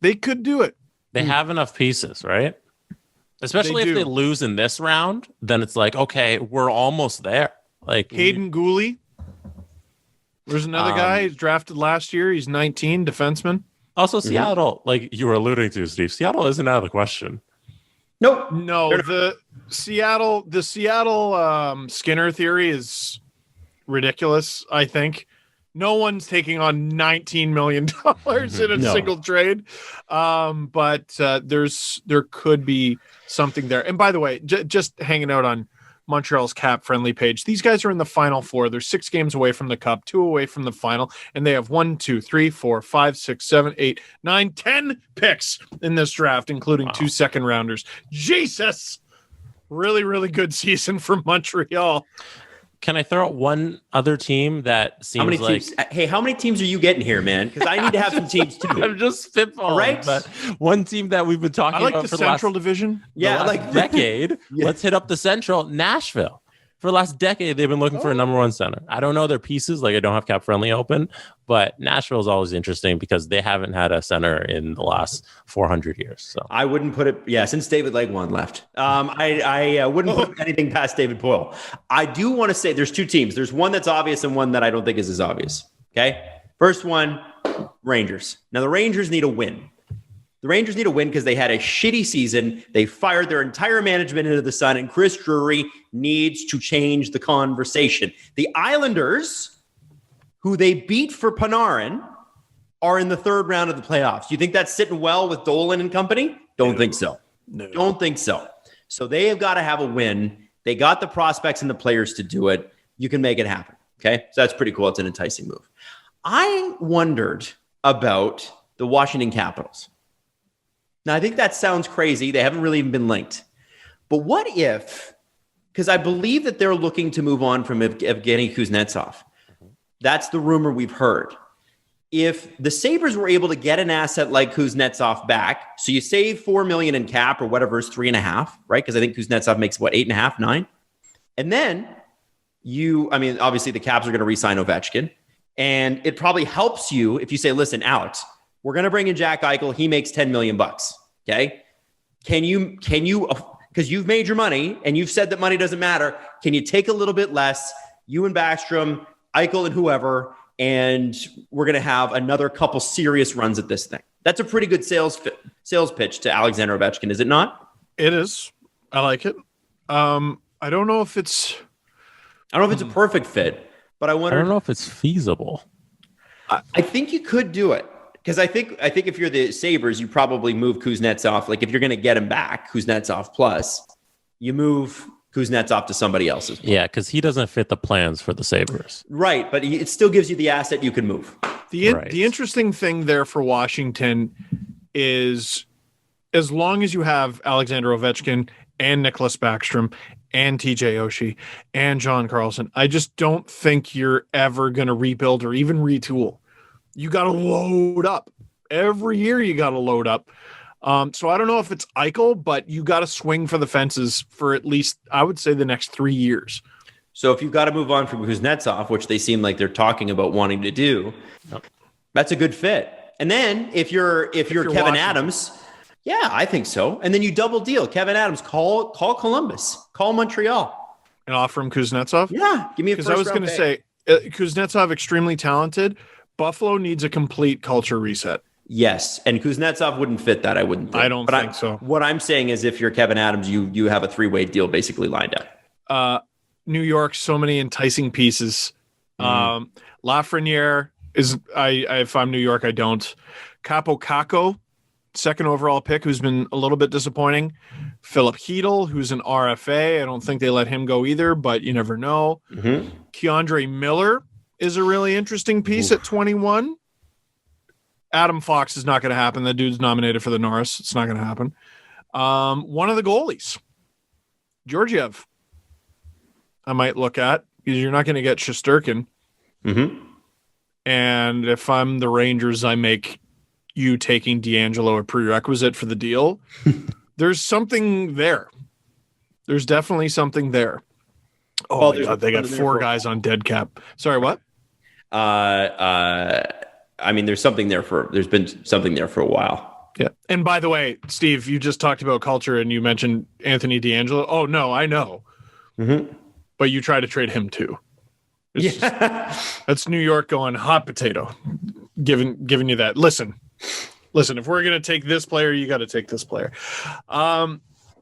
They could do it. They have enough pieces, right? Especially if they lose in this round, then it's like, okay, we're almost there. Like Caden Gooley. There's another guy he's drafted last year. He's 19, defenseman. Also, Seattle, like you were alluding to, Steve, Seattle isn't out of the question. Nope. No, the Seattle Skinner theory is ridiculous, I think. No one's taking on $19 million in a single trade. But there could be something there. And by the way, just hanging out on Montreal's cap friendly page, these guys are in the final four. They're 6 games away from the cup, 2 away from the final, and they have 1, 2, 3, 4, 5, 6, 7, 8, 9, 10 picks in this draft, including 2 second rounders. Jesus! Really, really good season for Montreal. Can I throw out one other team that seems how many like... teams? Hey, how many teams are you getting here, man? Because I need to have some teams too. I'm just spitballing, right? But one team that we've been talking about the for Central the last, Division. Yeah, like decade. Let's hit up the Central. Nashville. For the last decade, they've been looking for a number one center. I don't know their pieces. Like I don't have cap friendly open, but Nashville is always interesting because they haven't had a center in the last 400 years. So I wouldn't put it. Yeah, since David Legwand left, I wouldn't put anything past David Poile. I do want to say there's 2 teams. There's one that's obvious and one that I don't think is as obvious. Okay, first one, Rangers. Now the Rangers need a win. The Rangers need a win because they had a shitty season. They fired their entire management into the sun, and Chris Drury needs to change the conversation. The Islanders, who they beat for Panarin, are in the 3rd round of the playoffs. Do you think that's sitting well with Dolan and company? Don't think so. No. Don't think so. So they have got to have a win. They got the prospects and the players to do it. You can make it happen. Okay? So that's pretty cool. It's an enticing move. I wondered about the Washington Capitals. Now, I think that sounds crazy. They haven't really even been linked. But what if, because I believe that they're looking to move on from Evgeny Kuznetsov. That's the rumor we've heard. If the Sabres were able to get an asset like Kuznetsov back, so you save $4 million in cap or whatever is 3.5, right? Because I think Kuznetsov makes, 8.5, 9? And then obviously the Caps are going to re-sign Ovechkin. And it probably helps you if you say, listen, Alex, we're going to bring in Jack Eichel. He makes $10 million. Okay. Can you, because you've made your money and you've said that money doesn't matter. Can you take a little bit less, you and Backstrom, Eichel and whoever, and we're going to have another couple serious runs at this thing. That's a pretty good sales pitch to Alexander Ovechkin, is it not? It is. I like it. I don't know if it's a perfect fit, but I don't know if it's feasible. I think you could do it. Because I think if you're the Sabres, you probably move Kuznetsov. Like if you're going to get him back, Kuznetsov plus, you move Kuznetsov to somebody else's. Yeah, because he doesn't fit the plans for the Sabres. Right, but it still gives you the asset you can move. The interesting thing there for Washington is as long as you have Alexander Ovechkin and Nicholas Backstrom and TJ Oshie and John Carlson, I just don't think you're ever going to rebuild or even retool. You got to load up. Every year you got to load up. So I don't know if it's Eichel, but you got to swing for the fences for at least, I would say, the next 3 years. So if you've got to move on from Kuznetsov, which they seem like they're talking about wanting to do, that's a good fit. And then if you're Kevin Washington. Adams, yeah, I think so. And then you double deal. Kevin Adams, call Columbus, call Montreal. And offer him Kuznetsov? Yeah, give me a first round. Because I was going to say, Kuznetsov, extremely talented. Buffalo needs a complete culture reset. Yes, and Kuznetsov wouldn't fit that, I wouldn't think. I don't think so. What I'm saying is if you're Kevin Adams, you have a three-way deal basically lined up. New York, so many enticing pieces. Lafreniere is, if I'm New York, I don't. Capo Caco, second overall pick, who's been a little bit disappointing. Philip Hedl, who's an RFA. I don't think they let him go either, but you never know. Keandre Miller is a really interesting piece at 21. Adam Fox is not going to happen. That dude's nominated for the Norris. It's not going to happen. One of the goalies, Georgiev, I might look at, because you're not going to get Shesterkin. And if I'm the Rangers, I make you taking D'Angelo a prerequisite for the deal. There's something there. There's definitely something there. Oh, my God, they got four guys on dead cap. Sorry, what? I mean, there's been something there for a while. Yeah. And by the way, Steve, you just talked about culture and you mentioned Anthony D'Angelo. Oh, no, I know. But you try to trade him too. That's New York going hot potato, giving you that. Listen, if we're going to take this player, you got to take this player.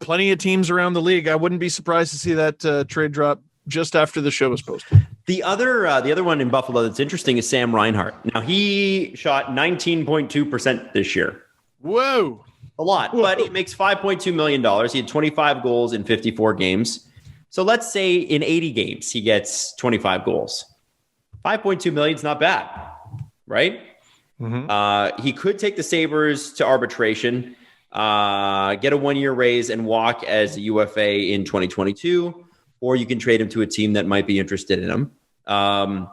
Plenty of teams around the league. I wouldn't be surprised to see that trade drop just after the show was posted. The other one in Buffalo that's interesting is Sam Reinhart. Now, he shot 19.2% this year. Whoa. A lot. Whoa. But he makes $5.2 million. He had 25 goals in 54 games. So let's say in 80 games, he gets 25 goals. 5.2 million is not bad, right? He could take the Sabres to arbitration, get a 1-year raise, and walk as a UFA in 2022. Or you can trade him to a team that might be interested in him. Some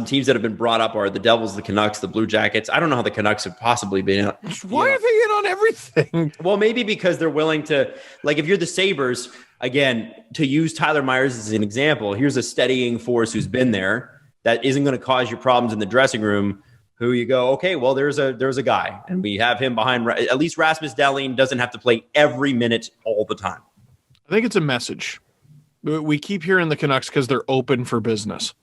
teams that have been brought up are the Devils, the Canucks, the Blue Jackets. I don't know how the Canucks have possibly been. Why are they in on everything? Well, maybe because they're willing to, like, if you're the Sabres, again, to use Tyler Myers as an example, here's a steadying force who's been there that isn't going to cause you problems in the dressing room, who you go, okay, well, there's a guy, and we have him behind. At least Rasmus Dahlin doesn't have to play every minute all the time. I think it's a message. We keep hearing the Canucks because they're open for business.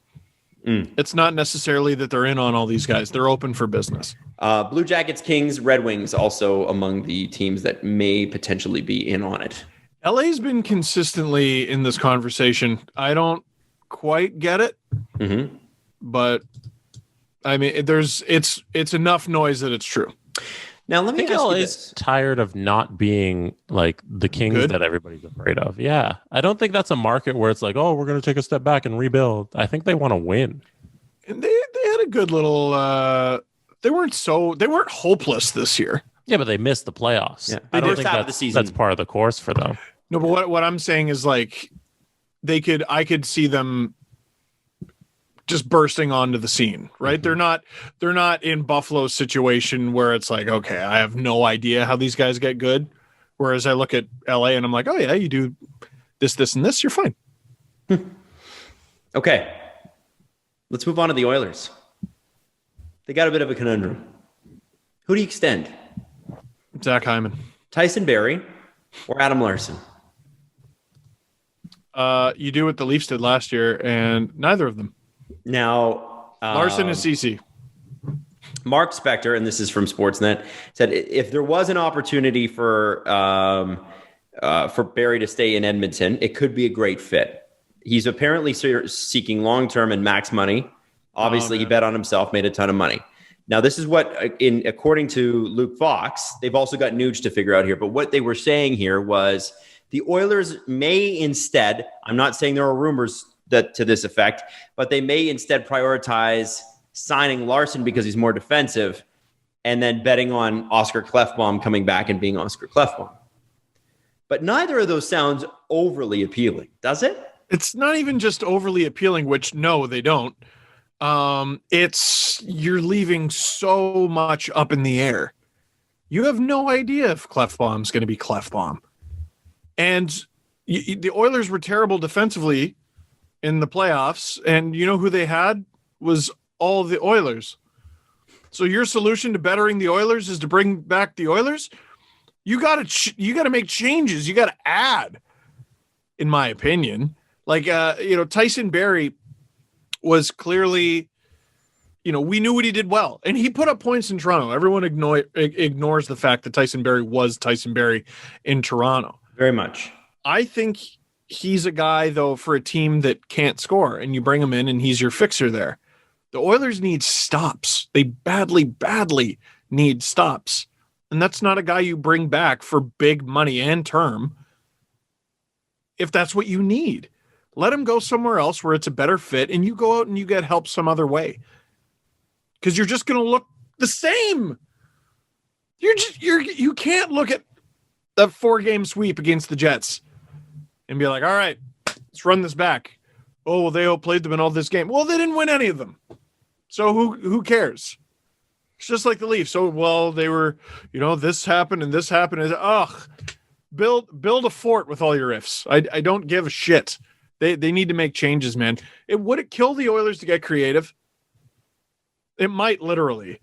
It's not necessarily that they're in on all these guys. They're open for business. Blue Jackets, Kings, Red Wings also among the teams that may potentially be in on it. LA's been consistently in this conversation. I don't quite get it, but I mean, it's enough noise that it's true. Now, let me ask you this. Tired of not being like the Kings that everybody's afraid of. Yeah. I don't think that's a market where it's like, oh, we're going to take a step back and rebuild. I think they want to win. And they had a good little they weren't hopeless this year. Yeah, but they missed the playoffs. Yeah. I don't think that's part of the course for them. No, but what I'm saying is, like, I could see them just bursting onto the scene, right? They're not in Buffalo's situation where it's like, okay, I have no idea how these guys get good. Whereas I look at LA and I'm like, oh yeah, you do this, and this, you're fine. Okay. Let's move on to the Oilers. They got a bit of a conundrum. Who do you extend? Zach Hyman. Tyson Barrie or Adam Larsson? You do what the Leafs did last year, and neither of them. Now, Larsson and CC. Mark Spector, and this is from Sportsnet, said if there was an opportunity for Barrie to stay in Edmonton, it could be a great fit. He's apparently seeking long-term and max money. Obviously, he bet on himself, made a ton of money. Now, this is what, according to Luke Fox, they've also got Nuge to figure out here. But what they were saying here was the Oilers may instead, I'm not saying there are rumors that to this effect, but they may instead prioritize signing Larsson because he's more defensive and then betting on Oscar Klefbom coming back and being Oscar Klefbom. But neither of those sounds overly appealing, does it? It's not even just overly appealing, which no, they don't. It's you're leaving so much up in the air. You have no idea if Klefbom's going to be Klefbom. And the Oilers were terrible defensively in the playoffs, and you know who they had was all the Oilers. So your solution to bettering the Oilers is to bring back the Oilers? You got to make changes. You got to add, in my opinion. Like, Tyson Barrie was clearly, we knew what he did well. And he put up points in Toronto. Everyone ignores the fact that Tyson Barrie was Tyson Barrie in Toronto. Very much. I think he's a guy, though, for a team that can't score. And you bring him in and he's your fixer there. The Oilers need stops. They badly, badly need stops. And that's not a guy you bring back for big money and term if that's what you need. Let him go somewhere else where it's a better fit, and you go out and you get help some other way. Because you're just going to look the same. You can't look at the 4-game sweep against the Jets and be like, all right, let's run this back. Oh, well, they outplayed them in all this game. Well, they didn't win any of them. So who cares? It's just like the Leafs. So, well, they were, this happened and this happened. Build a fort with all your ifs. I don't give a shit. They need to make changes, man. Would it kill the Oilers to get creative? It might, literally.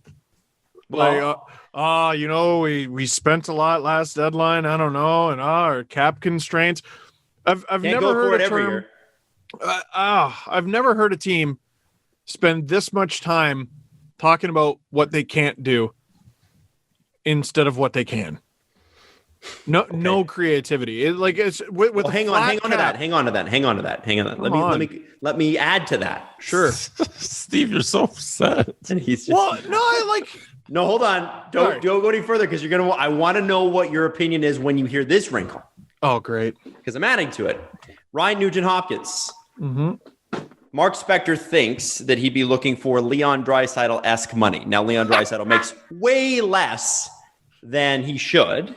Well, we spent a lot last deadline. I don't know, and our cap constraints. I've never heard a term. I've never heard a team spend this much time talking about what they can't do instead of what they can. No creativity. Hang on to that. Let me add to that. Sure. Steve, you're so upset. No, hold on. Don't go any further because I want to know what your opinion is when you hear this wrinkle. Oh, great. Because I'm adding to it. Ryan Nugent-Hopkins. Mm-hmm. Mark Spector thinks that he'd be looking for Leon Draisaitl-esque money. Now, Leon Draisaitl makes way less than he should.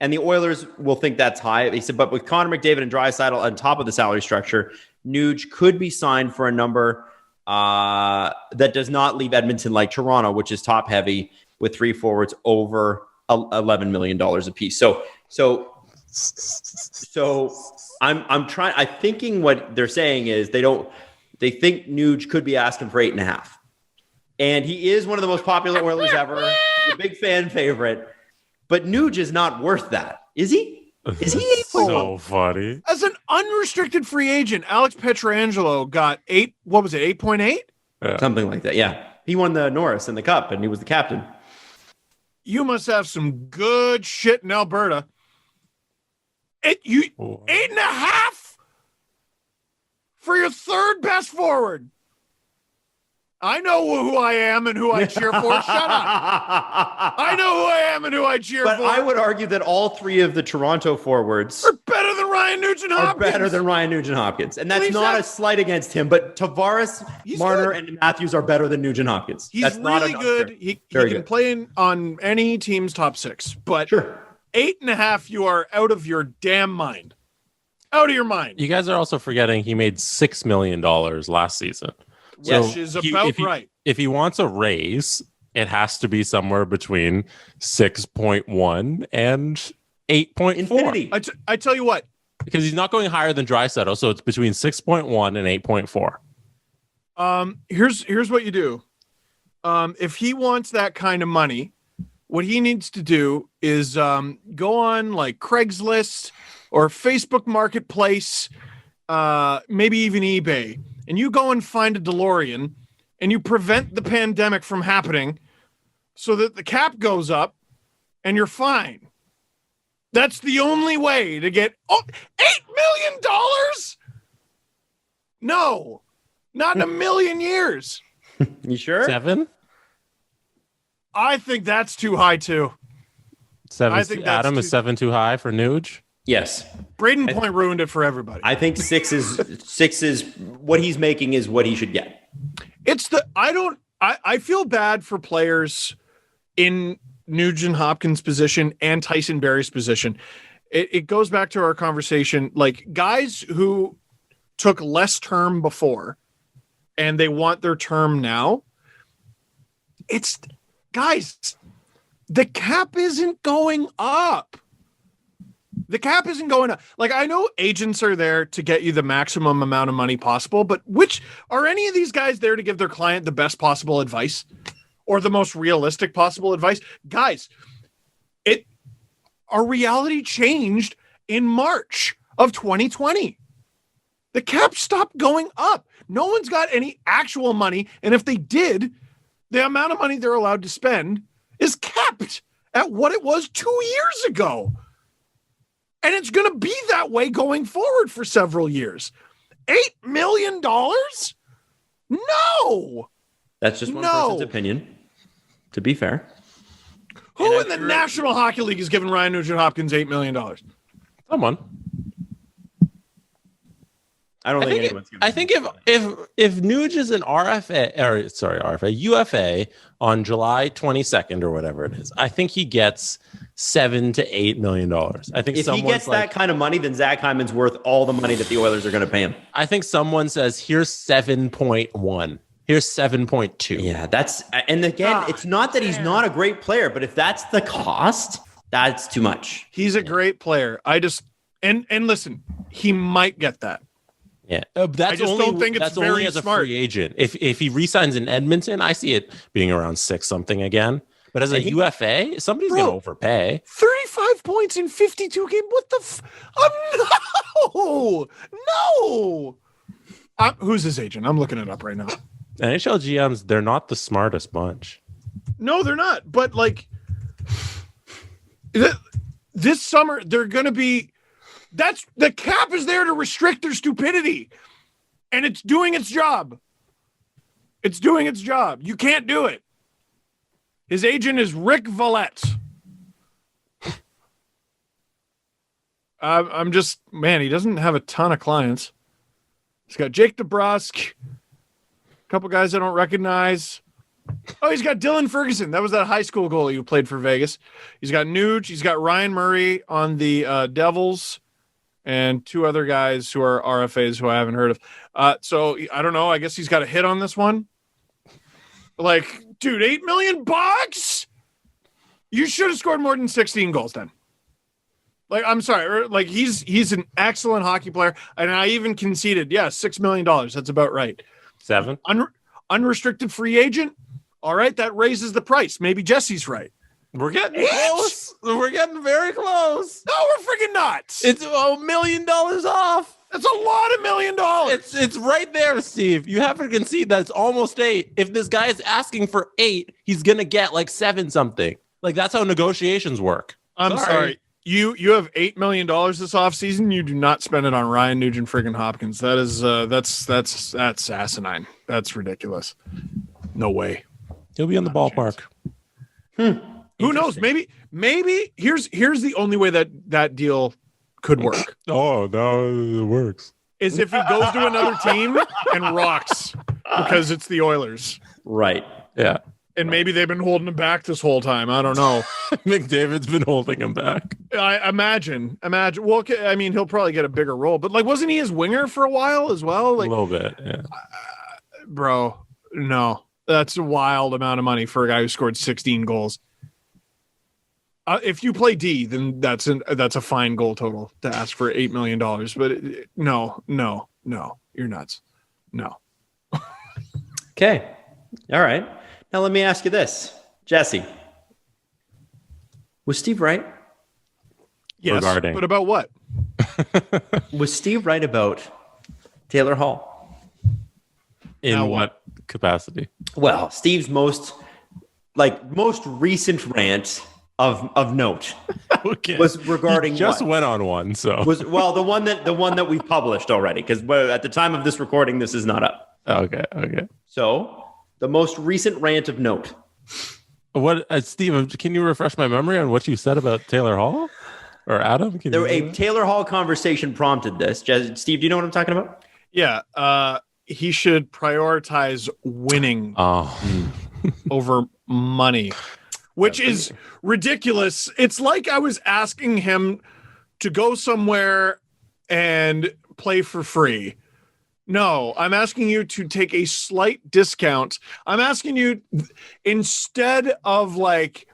And the Oilers will think that's high. He said, but with Connor McDavid and Draisaitl on top of the salary structure, Nuge could be signed for a number that does not leave Edmonton like Toronto, which is top heavy with 3 forwards over $11 million apiece. So I'm thinking what they're saying is they think Nuge could be asking for 8.5. And he is one of the most popular Oilers ever. He's a big fan favorite. But Nuge is not worth that, is he? Is he? So funny. As an unrestricted free agent, Alex Pietrangelo got 8.8? Yeah. Something like that, yeah. He won the Norris in the Cup, and he was the captain. You must have some good shit in Alberta. 8.5 for your third best forward. I know who I am and who I cheer for. Shut up. I know who I am and who I cheer for. But I would argue that all 3 of the Toronto forwards are better than Ryan Nugent-Hopkins. And that's not a slight against him, but Tavares, Marner, and Matthews are better than Nugent-Hopkins. He's really good. He can play on any team's top 6. But sure. 8.5, you are out of your damn mind. Out of your mind. You guys are also forgetting he made $6 million last season. Which is about right. If he wants a raise, it has to be somewhere between 6.1 and 8.4. Infinity. I tell you what. Because he's not going higher than Draisaitl, so it's between 6.1 and 8.4. Here's what you do. If he wants that kind of money, what he needs to do is go on like Craigslist or Facebook Marketplace, maybe even eBay. And you go and find a DeLorean and you prevent the pandemic from happening so that the cap goes up and you're fine. That's the only way to get $8 million? No, not in a million years. You sure? 7? I think that's too high too. 7. I think Adam, is 7 too high for Nuge? Yes. Brayden Point ruined it for everybody. I think 6 is what he's making is what he should get. I feel bad for players in Nugent Hopkins' position and Tyson Barrie's position. It goes back to our conversation, like guys who took less term before and they want their term now. It's guys, the cap isn't going up. The cap isn't going up. Like, I know agents are there to get you the maximum amount of money possible, but which are any of these guys there to give their client the best possible advice or the most realistic possible advice? Guys, our reality changed in March of 2020. The cap stopped going up. No one's got any actual money. And if they did, the amount of money they're allowed to spend is kept at what it was 2 years ago. And it's going to be that way going forward for several years. $8 million? No. That's just one person's opinion, to be fair. Who in the National Hockey League is giving Ryan Nugent-Hopkins $8 million? Someone. I don't think anyone's going to. I think if Nuge is an UFA on July 22nd or whatever it is, I think he gets $7 to $8 million. I think if he gets that kind of money, then Zach Hyman's worth all the money that the Oilers are going to pay him. I think someone says, here's 7.1. Here's 7.2. Yeah, and again, it's not that he's not a great player, but if that's the cost, that's too much. He's a great player. And listen, he might get that. Yeah, I just don't think it's very as a smart. free agent. If he re-signs in Edmonton, I see it being around 6 something again. But as a UFA, somebody's going to overpay. 35 points in 52 games. What the? No. Who's his agent? I'm looking it up right now. NHL GMs, they're not the smartest bunch. No, they're not. But like this summer, they're going to be. That's the cap is there to restrict their stupidity, and it's doing its job. It's doing its job. You can't do it. His agent is Rick Valette. I'm just, man, he doesn't have a ton of clients. He's got Jake DeBrusk, a couple guys I don't recognize. Oh, he's got Dylan Ferguson. That was that high school goalie who played for Vegas. He's got Nuge. He's got Ryan Murray on the Devils. And 2 other guys who are RFAs who I haven't heard of. So I don't know. I guess he's got a hit on this one. Like, dude, $8 million? You should have scored more than 16 goals then. Like, I'm sorry. Like, he's an excellent hockey player. And I even conceded, $6 million. That's about right. 7. Unrestricted free agent. All right. That raises the price. Maybe Jesse's right. We're getting close. We're getting very close. No, we're freaking nuts. It's $1 million off. That's a lot of $1 million. It's right there, Steve. You have to concede that it's almost 8. If this guy is asking for 8, he's gonna get like 7 something. Like that's how negotiations work. I'm sorry. You have $8 million this offseason. You do not spend it on Ryan Nugent friggin' Hopkins. That is that's asinine. That's ridiculous. No way. He'll be in the ballpark. Who knows? Maybe here's the only way that deal could work. Oh, no, it works. Is if he goes to another team and rocks because it's the Oilers. Right. Yeah. And maybe they've been holding him back this whole time. I don't know. McDavid's been holding him back. I imagine. Well, I mean, he'll probably get a bigger role, but like, wasn't he his winger for a while as well? Like a little bit. Yeah. Bro, no, that's a wild amount of money for a guy who scored 16 goals. If you play D, then that's a fine goal total to ask for $8 million. But no, you're nuts. No. Okay. All right. Now let me ask you this, Jesse. Was Steve right? Yes. Regarding. But about what? Was Steve right about Taylor Hall? In what capacity. Well, Steve's most recent rant of note was regarding he just went on one. So the one that we published already, because at the time of this recording, this is not up. Okay. So the most recent rant of note. What, Steve? Can you refresh my memory on what you said about Taylor Hall or Adam? A Taylor Hall conversation prompted this. Steve, do you know what I'm talking about? Yeah. He should prioritize winning over money, which is ridiculous. It's like I was asking him to go somewhere and play for free. No, I'm asking you to take a slight discount. I'm asking you, instead of like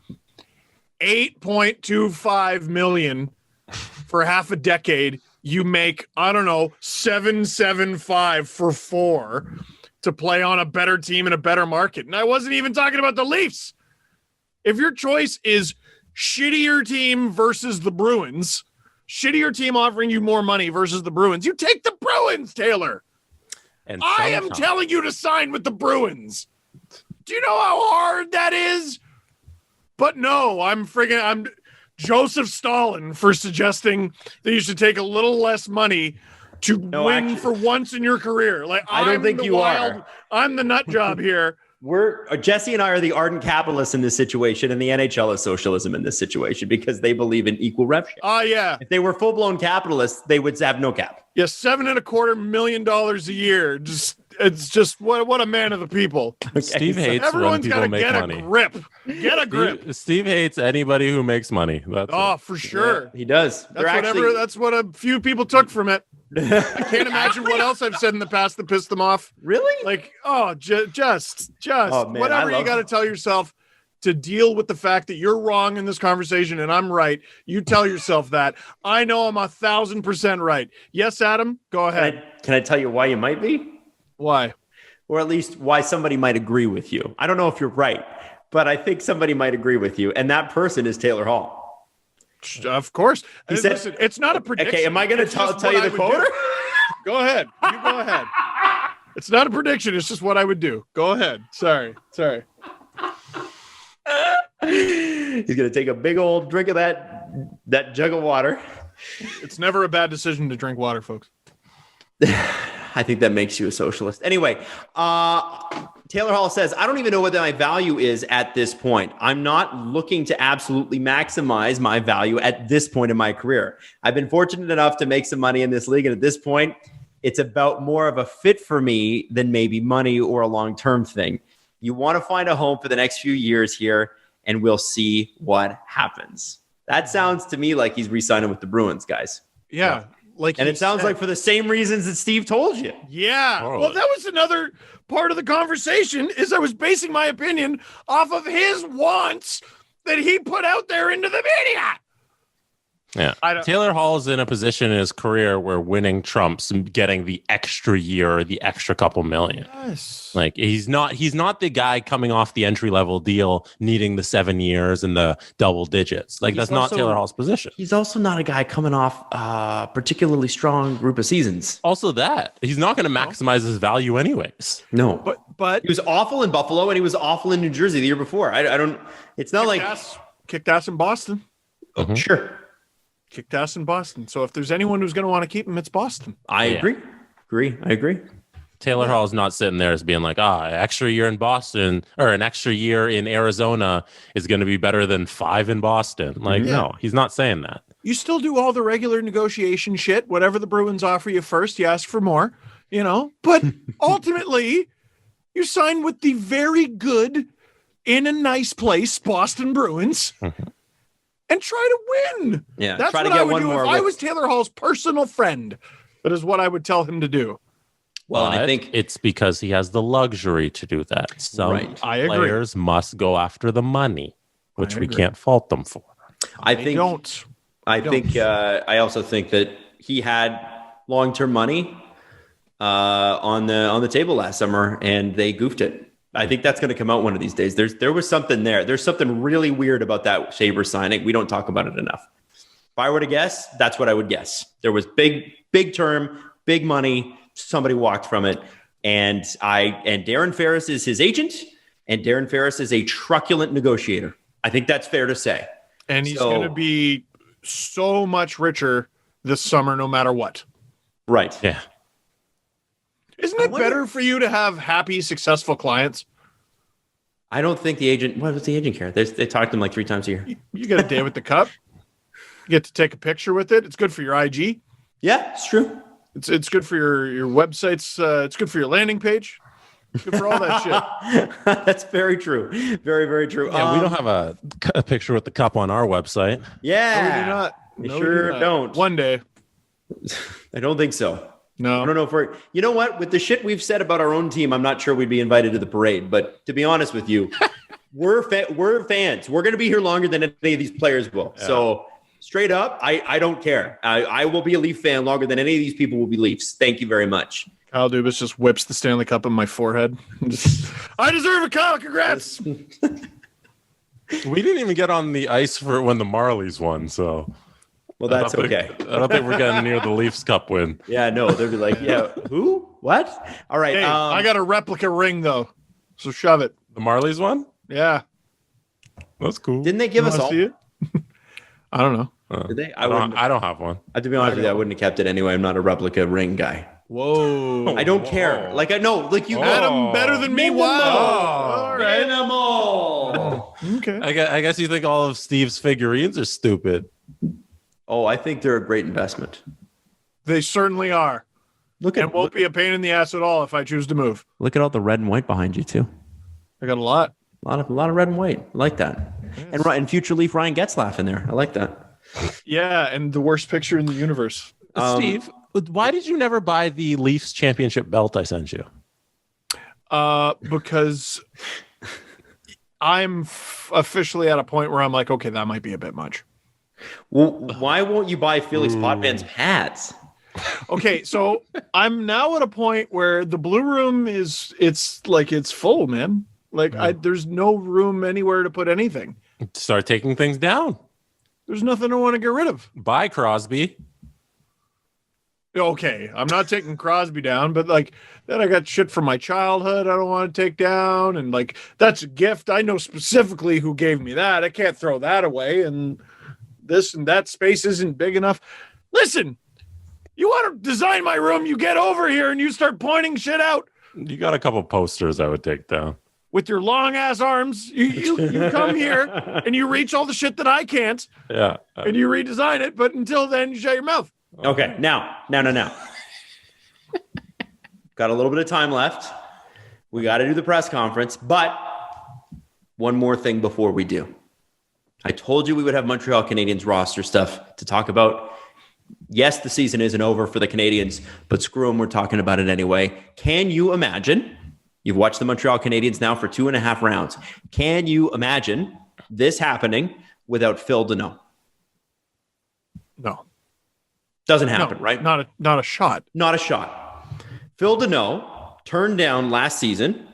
$8.25 million for half a decade, you make, I don't know, $7.75 for 4 to play on a better team in a better market. And I wasn't even talking about the Leafs. If your choice is shittier team versus the Bruins, shittier team offering you more money versus the Bruins, you take the Bruins, Taylor. And I am telling you to sign with the Bruins. Do you know how hard that is? But no, I'm Joseph Stalin for suggesting that you should take a little less money to win for once in your career. Like, I don't think you are. I'm the nut job here. Jesse and I are the ardent capitalists in this situation, and the NHL is socialism in this situation because they believe in equal rev share. Oh, yeah. If they were full-blown capitalists, they would have no cap. Yeah, $7.25 million a year. It's just what a man of the people. Okay, Steve hates when people make money. Get a grip. Steve hates anybody who makes money. For sure. Yeah, he does. That's what a few people took from it. I can't imagine what else I've said in the past that pissed them off. Really? Like, just whatever you got to tell yourself to deal with the fact that you're wrong in this conversation and I'm right. You tell yourself that. I know I'm 1,000% right. Yes, Adam, go ahead. Can I tell you why you might be? Why? Or at least why somebody might agree with you. I don't know if you're right, but I think somebody might agree with you. And that person is Taylor Hall. Of course. He said, listen, it's not a prediction. Okay, am I going to tell you the quote? Go ahead. You go ahead. It's not a prediction. It's just what I would do. Go ahead. Sorry. He's going to take a big old drink of that jug of water. It's never a bad decision to drink water, folks. I think that makes you a socialist. Anyway, Taylor Hall says, I don't even know what my value is at this point. I'm not looking to absolutely maximize my value at this point in my career. I've been fortunate enough to make some money in this league. And at this point, it's about more of a fit for me than maybe money or a long-term thing. You want to find a home for the next few years here, and we'll see what happens. That sounds to me like he's re-signing with the Bruins, guys. Yeah. And it sounds like for the same reasons that Steve told you. Yeah. Oh. Well, that was another part of the conversation is I was basing my opinion off of his wants that he put out there into the media. Yeah. Taylor Hall's in a position in his career where winning trumps getting the extra year or the extra couple million. Yes. Like he's not the guy coming off the entry level deal needing the 7 years and the double digits. Like that's not Taylor Hall's position. He's also not a guy coming off a particularly strong group of seasons. Also that he's not going to maximize his value anyways. No, but he was awful in Buffalo and he was awful in New Jersey the year before. I don't. It's not kicked ass in Boston. Mm-hmm. Sure. Kicked ass in Boston. So if there's anyone who's going to want to keep him, it's Boston. I agree. I agree. Taylor Hall's not sitting there as being like, extra year in Boston or an extra year in Arizona is going to be better than 5 in Boston. Like, no, he's not saying that. You still do all the regular negotiation shit. Whatever the Bruins offer you first, you ask for more, But ultimately, you sign with the very good, in a nice place, Boston Bruins. And try to win. Yeah, that's what I would do if I was Taylor Hall's personal friend. That is what I would tell him to do. Well, I think it's because he has the luxury to do that. Some players must go after the money, which we can't fault them for. I also think that he had long-term money on the table last summer, and they goofed it. I think that's going to come out one of these days. There was something there. There's something really weird about that Sabres signing. We don't talk about it enough. If I were to guess, that's what I would guess. There was big term, big money. Somebody walked from it, And Darren Ferris is his agent, and Darren Ferris is a truculent negotiator. I think that's fair to say. And he's going to be so much richer this summer, no matter what. Right. Yeah. Isn't it better for you to have happy, successful clients? I don't think the agent. What does the agent care? They talk to him like 3 times a year. You get a day with the cup. You get to take a picture with it. It's good for your IG. Yeah, it's true. It's good for your websites. It's good for your landing page. It's good for all that shit. That's very true. Very, very true. Yeah, we don't have a picture with the cup on our website. Yeah. No, we do not. We No, sure we do not. don't. One day. I don't think so. No. I don't know if we're, you know what, with the shit we've said about our own team, I'm not sure we'd be invited to the parade. But to be honest with you, we're fans. We're going to be here longer than any of these players will. Yeah. So straight up, I don't care. I will be a Leaf fan longer than any of these people will be Leafs. Thank you very much. Kyle Dubas just whips the Stanley Cup on my forehead. I deserve it, Kyle. Congrats. We didn't even get on the ice for when the Marlies won, so. Well, that's okay. I don't think we're getting near the Leafs Cup win. Yeah, no, they'd be like, yeah, who? What? All right. Hey, I got a replica ring, though, so shove it. The Marlies one? Yeah. That's cool. Didn't they give us all? See it? I don't know. Did they? I don't have one. To be honest with you, I wouldn't have kept it anyway. I'm not a replica ring guy. Whoa. I don't care. Like, I know, like you. Adam better than me. Wow. All right. Minimal. Okay. I guess you think all of Steve's figurines are stupid. Oh, I think they're a great investment. They certainly are. Won't be a pain in the ass at all if I choose to move. Look at all the red and white behind you too. I got a lot. A lot of red and white. I like that. Yes. And future Leaf Ryan Getzlaf in there. I like that. Yeah, and the worst picture in the universe. Steve, why did you never buy the Leafs championship belt I sent you? Because I'm officially at a point where I'm like, okay, that might be a bit much. Well, why won't you buy Felix Potvin's hats? Okay, so I'm now at a point where the blue room it's full, man. Like there's no room anywhere to put anything. Start taking things down. There's nothing I want to get rid of. Buy Crosby. Okay, I'm not taking Crosby down, but like then I got shit from my childhood I don't want to take down, and like that's a gift. I know specifically who gave me that. I can't throw that away, and this and that space isn't big enough. Listen, you want to design my room, you get over here and you start pointing shit out. You got a couple posters I would take down. With your long ass arms, you come here and you reach all the shit that I can't. Yeah. And you redesign it, but until then, you shut your mouth. Okay, now. Got a little bit of time left. We got to do the press conference, but one more thing before we do. I told you we would have Montreal Canadiens roster stuff to talk about. Yes, the season isn't over for the Canadiens, but screw them, we're talking about it anyway. Can you imagine? You've watched the Montreal Canadiens now for 2.5 rounds. Can you imagine this happening without Phil Danault? No. Doesn't happen, right? Not a shot. Not a shot. Phil Danault turned down last season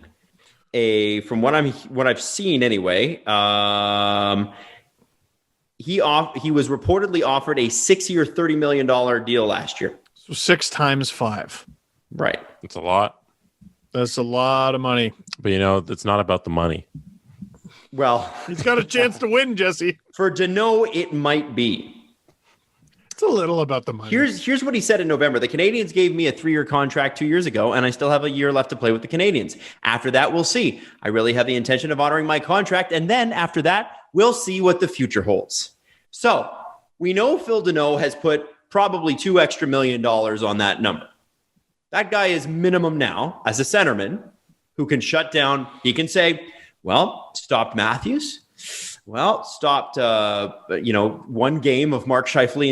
from what I've seen anyway. He was reportedly offered a 6-year, $30 million deal last year. So 6 times 5. Right. It's a lot. That's a lot of money. But it's not about the money. Well, he's got a chance to win, Jesse. For Denau, it might be. It's a little about the money. Here's what he said in November. The Canadiens gave me a 3-year contract 2 years ago, and I still have a year left to play with the Canadiens. After that, we'll see. I really have the intention of honoring my contract, and then after that, we'll see what the future holds. So we know Phil Danault has put probably $2 extra million on that number. That guy is minimum now as a centerman who can shut down. He can say, well, stopped Matthews. Well, stopped, one game of Mark Scheifele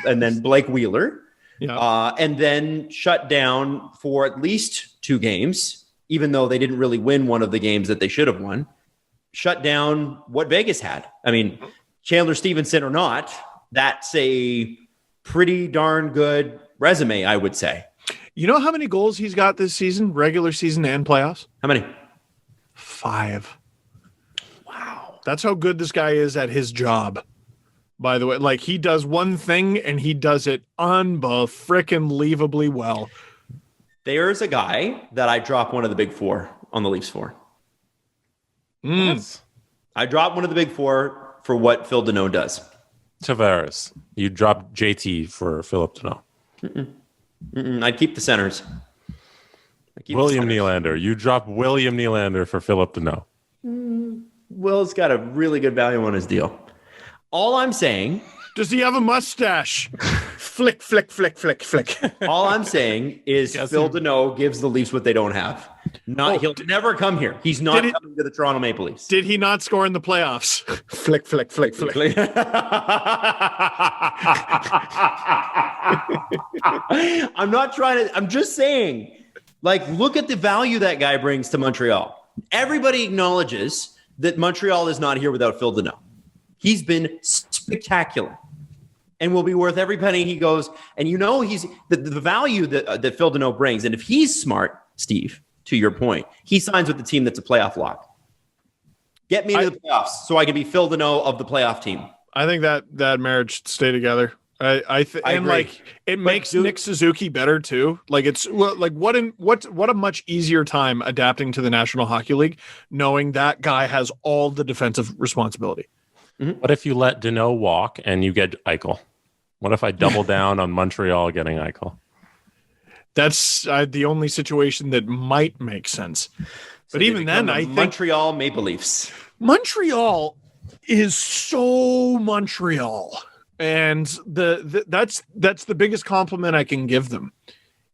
and then Blake Wheeler. Yeah. And then shut down for at least 2 games, even though they didn't really win one of the games that they should have won. Shut down what Vegas had. I mean, Chandler Stevenson or not, that's a pretty darn good resume, I would say. You know how many goals he's got this season, regular season and playoffs? How many? 5. Wow. That's how good this guy is at his job. By the way, like he does one thing and he does it unbelievably well. There's a guy that I dropped one of the big four on the Leafs for. I dropped one of the big four for what Phil Danault does. Tavares. You dropped JT for Phillip Danault. I'd keep the centers. William Nylander. You dropped William Nylander for Phillip Danault. Will's got a really good value on his deal. All I'm saying... Does he have a mustache? Flick, flick, flick, flick, flick. All I'm saying is Phil Danault gives the Leafs what they don't have. He'll never come here. He's not coming to the Toronto Maple Leafs. Did he not score in the playoffs? Flick, flick, flick, flick. I'm just saying, look at the value that guy brings to Montreal. Everybody acknowledges that Montreal is not here without Phil Danault. He's been spectacular and will be worth every penny he goes. And he's the value that Phil Danault brings. And if he's smart, Steve, to your point, he signs with the team that's a playoff lock. Get me to the playoffs so I can be Phil Danault of the playoff team. I think that marriage should stay together. I agree. It makes Nick Suzuki better too. What a much easier time adapting to the National Hockey League, knowing that guy has all the defensive responsibility. Mm-hmm. What if you let Denau walk and you get Eichel? What if I double down on Montreal getting Eichel? That's the only situation that might make sense. But even then, I think Montreal Maple Leafs. Montreal is so Montreal, and that's the biggest compliment I can give them.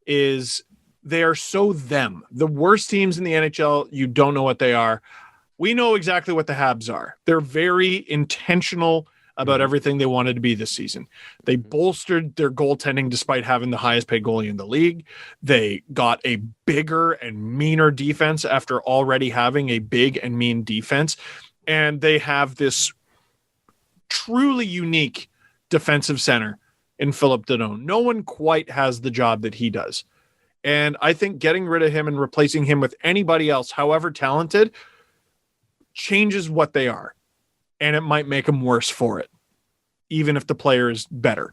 Is they are so them. The worst teams in the NHL, you don't know what they are. We know exactly what the Habs are. They're very intentional about everything they wanted to be this season. They bolstered their goaltending despite having the highest paid goalie in the league. They got a bigger and meaner defense after already having a big and mean defense. And they have this truly unique defensive center in Phillip Danault. No one quite has the job that he does. And I think getting rid of him and replacing him with anybody else, however talented, changes what they are, and it might make them worse for it, even if the player is better.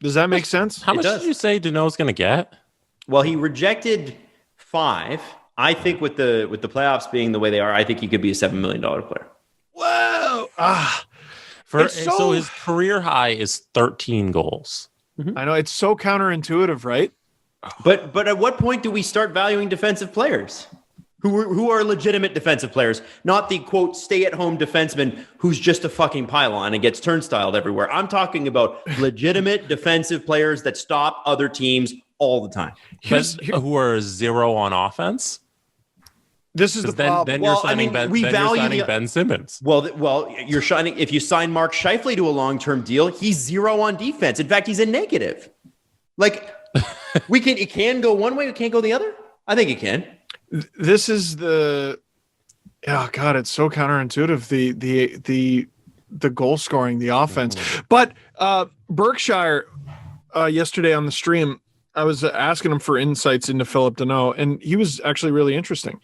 Does that make sense? How much did you say Danault's going to get? Well, he rejected 5. I think with the playoffs being the way they are, I think he could be a $7 million player. Whoa! So his career high is 13 goals. Mm-hmm. I know, it's so counterintuitive, right? But at what point do we start valuing defensive players? Who are legitimate defensive players, not the, quote, stay-at-home defenseman who's just a fucking pylon and gets turnstiled everywhere. I'm talking about legitimate defensive players that stop other teams all the time. Who are 0 on offense? This is the problem. Then you're signing Ben Simmons. Well, you're signing. If you sign Mark Scheifele to a long-term deal, he's 0 on defense. In fact, he's a negative. It can go one way, it can't go the other. I think it can. This is it's so counterintuitive, the goal scoring, the offense. But Berkshire yesterday on the stream, I was asking him for insights into Phillip Danault, and he was actually really interesting.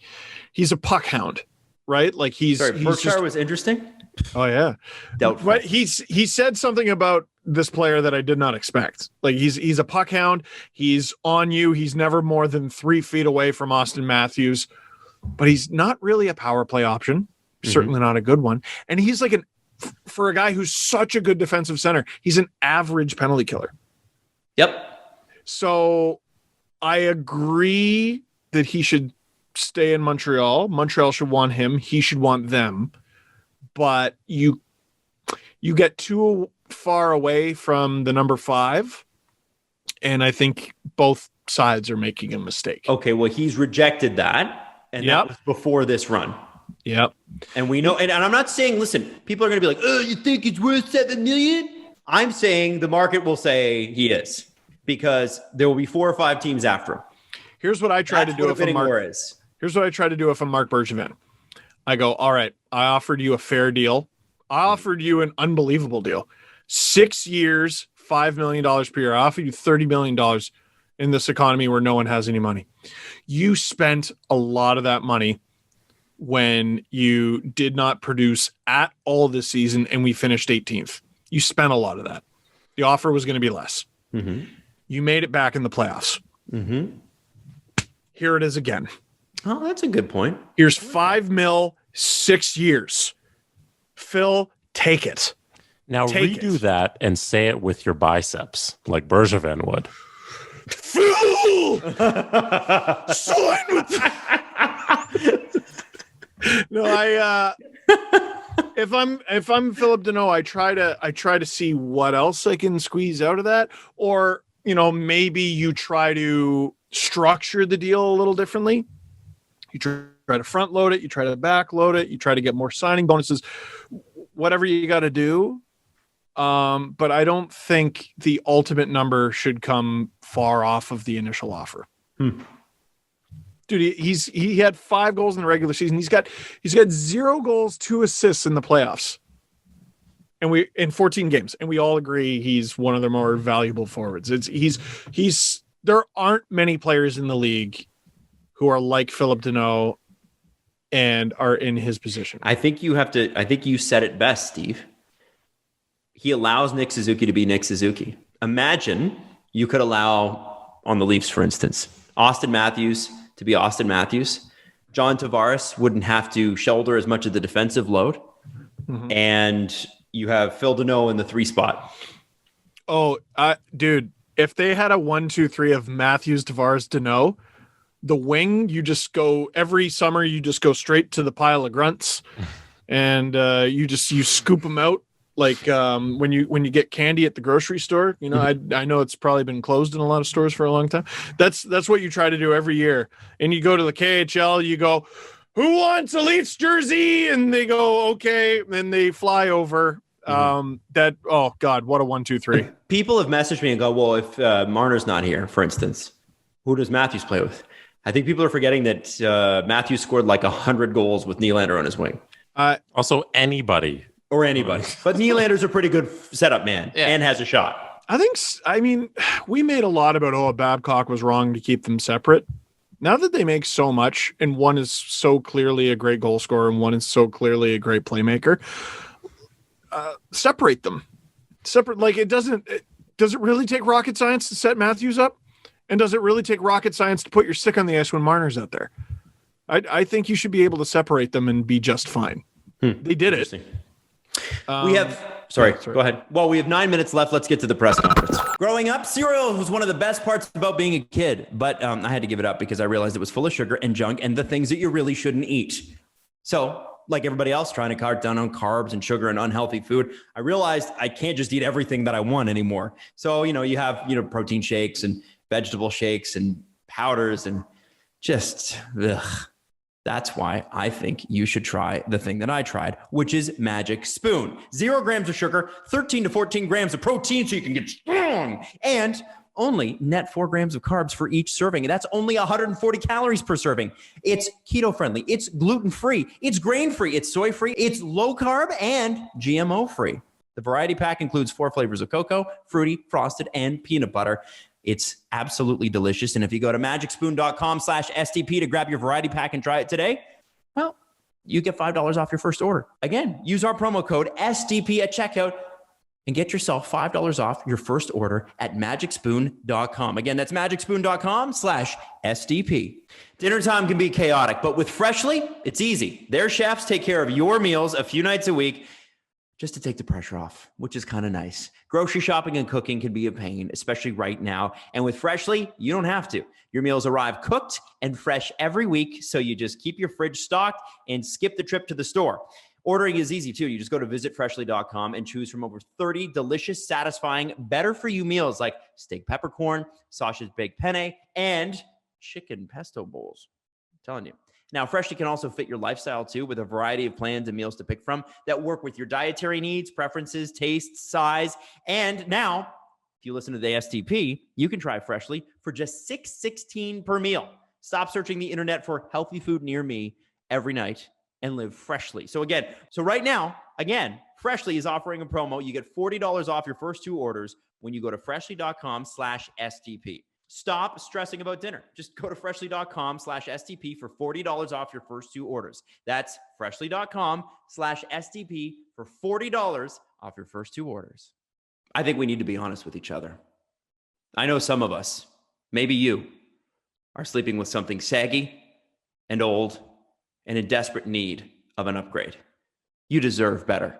He's a puck hound, right? Berkshire was interesting. Oh yeah. Doubtful. But he said something about this player that I did not expect. He's a puck hound. He's on you. He's never more than 3 feet away from Austin Matthews, but he's not really a power play option. Certainly not a good one. And he's for a guy who's such a good defensive center, he's an average penalty killer. Yep. So I agree that he should stay in Montreal. Montreal should want him. He should want them. But you get too far away from the number 5, and I think both sides are making a mistake. Okay, well, he's rejected that, and that was before this run. Yep. And we know, and I'm not saying, listen, people are going to be like, oh, you think it's worth $7 million? I'm saying the market will say he is, because there will be 4 or 5 teams after him. Here's what I try to do if I'm Mark. Here's what I try to do if I'm Mark Bergevin. I go, all right, I offered you a fair deal. I offered you an unbelievable deal. 6 years, $5 million per year. I offered you $30 million in this economy where no one has any money. You spent a lot of that money when you did not produce at all this season and we finished 18th. You spent a lot of that. The offer was going to be less. Mm-hmm. You made it back in the playoffs. Mm-hmm. Here it is again. Oh, that's a good point. Here's $5 million, 6 years. Phil, take it. Now redo that and say it with your biceps, like Bergevin would. Phil! Sign with No, if I'm Phillip Danault, I try to see what else I can squeeze out of that, or maybe you try to structure the deal a little differently. You try to front load it, you try to back load it, you try to get more signing bonuses, whatever you got to do. But I don't think the ultimate number should come far off of the initial offer. Dude, he had 5 goals in the regular season. He's got 0 goals, 2 assists in the playoffs. And we in 14 games, and we all agree he's one of the more valuable forwards. There aren't many players in the league who are like Phillip Danault and are in his position. I think you said it best, Steve. He allows Nick Suzuki to be Nick Suzuki. Imagine you could allow, on the Leafs, for instance, Austin Matthews to be Austin Matthews. John Tavares wouldn't have to shoulder as much of the defensive load. Mm-hmm. And you have Phil Danault in the 3 spot. Oh, dude, if they had a 1-2-3 of Matthews, Tavares, Denau, the wing, you just go every summer, you just go straight to the pile of grunts and you scoop them out. Like when you get candy at the grocery store, I know it's probably been closed in a lot of stores for a long time. That's what you try to do every year. And you go to the KHL, you go, who wants a Leafs jersey? And they go, okay. And they fly over. Oh God, what a 1-2-3. People have messaged me and go, well, if Marner's not here, for instance, who does Matthews play with? I think people are forgetting that Matthews scored like 100 goals with Nylander on his wing. Also anybody. Or anybody. But Nylander's a pretty good setup man and has a shot. I mean, we made a lot about, Babcock was wrong to keep them separate. Now that they make so much, and one is so clearly a great goal scorer and one is so clearly a great playmaker, separate them. Does it really take rocket science to set Matthews up? And does it really take rocket science to put your stick on the ice when Marner's out there? I think you should be able to separate them and be just fine. They did it. We have, sorry, go ahead. Well, we have 9 minutes left. Let's get to the press conference. Growing up, cereal was one of the best parts about being a kid, but I had to give it up because I realized it was full of sugar and junk and the things that you really shouldn't eat. So, like everybody else trying to cut down on carbs and sugar and unhealthy food, I realized I can't just eat everything that I want anymore. So, you have, protein shakes and vegetable shakes and powders and just, ugh. That's why I think you should try the thing that I tried, which is Magic Spoon. 0 grams of sugar, 13 to 14 grams of protein so you can get strong, and only net 4 grams of carbs for each serving. And that's only 140 calories per serving. It's keto-friendly. It's gluten-free. It's grain-free. It's soy-free. It's low-carb and GMO-free. The variety pack includes 4 flavors of cocoa, fruity, frosted, and peanut butter. It's absolutely delicious. And if you go to magicspoon.com/STP to grab your variety pack and try it today, well, you get $5 off your first order. Again, use our promo code STP at checkout and get yourself $5 off your first order at magicspoon.com. Again, that's magicspoon.com/STP. Dinner time can be chaotic, but with Freshly, it's easy. Their chefs take care of your meals a few nights a week just to take the pressure off, which is kind of nice. Grocery shopping and cooking can be a pain, especially right now. And with Freshly, you don't have to. Your meals arrive cooked and fresh every week, so you just keep your fridge stocked and skip the trip to the store. Ordering is easy too. You just go to visitfreshly.com and choose from over 30 delicious, satisfying, better-for-you meals like steak peppercorn, sausage baked penne, and chicken pesto bowls. I'm telling you. Now, Freshly can also fit your lifestyle too, with a variety of plans and meals to pick from that work with your dietary needs, preferences, tastes, size. And now, if you listen to the STP, you can try Freshly for just $6.16 per meal. Stop searching the internet for healthy food near me every night and live freshly. So right now, Freshly is offering a promo. You get $40 off your first 2 orders when you go to freshly.com/STP. Stop stressing about dinner. Just go to freshly.com/STP for $40 off your first 2 orders. That's freshly.com/STP for $40 off your first 2 orders. I think we need to be honest with each other. I know some of us, maybe you, are sleeping with something saggy and old and in desperate need of an upgrade. You deserve better.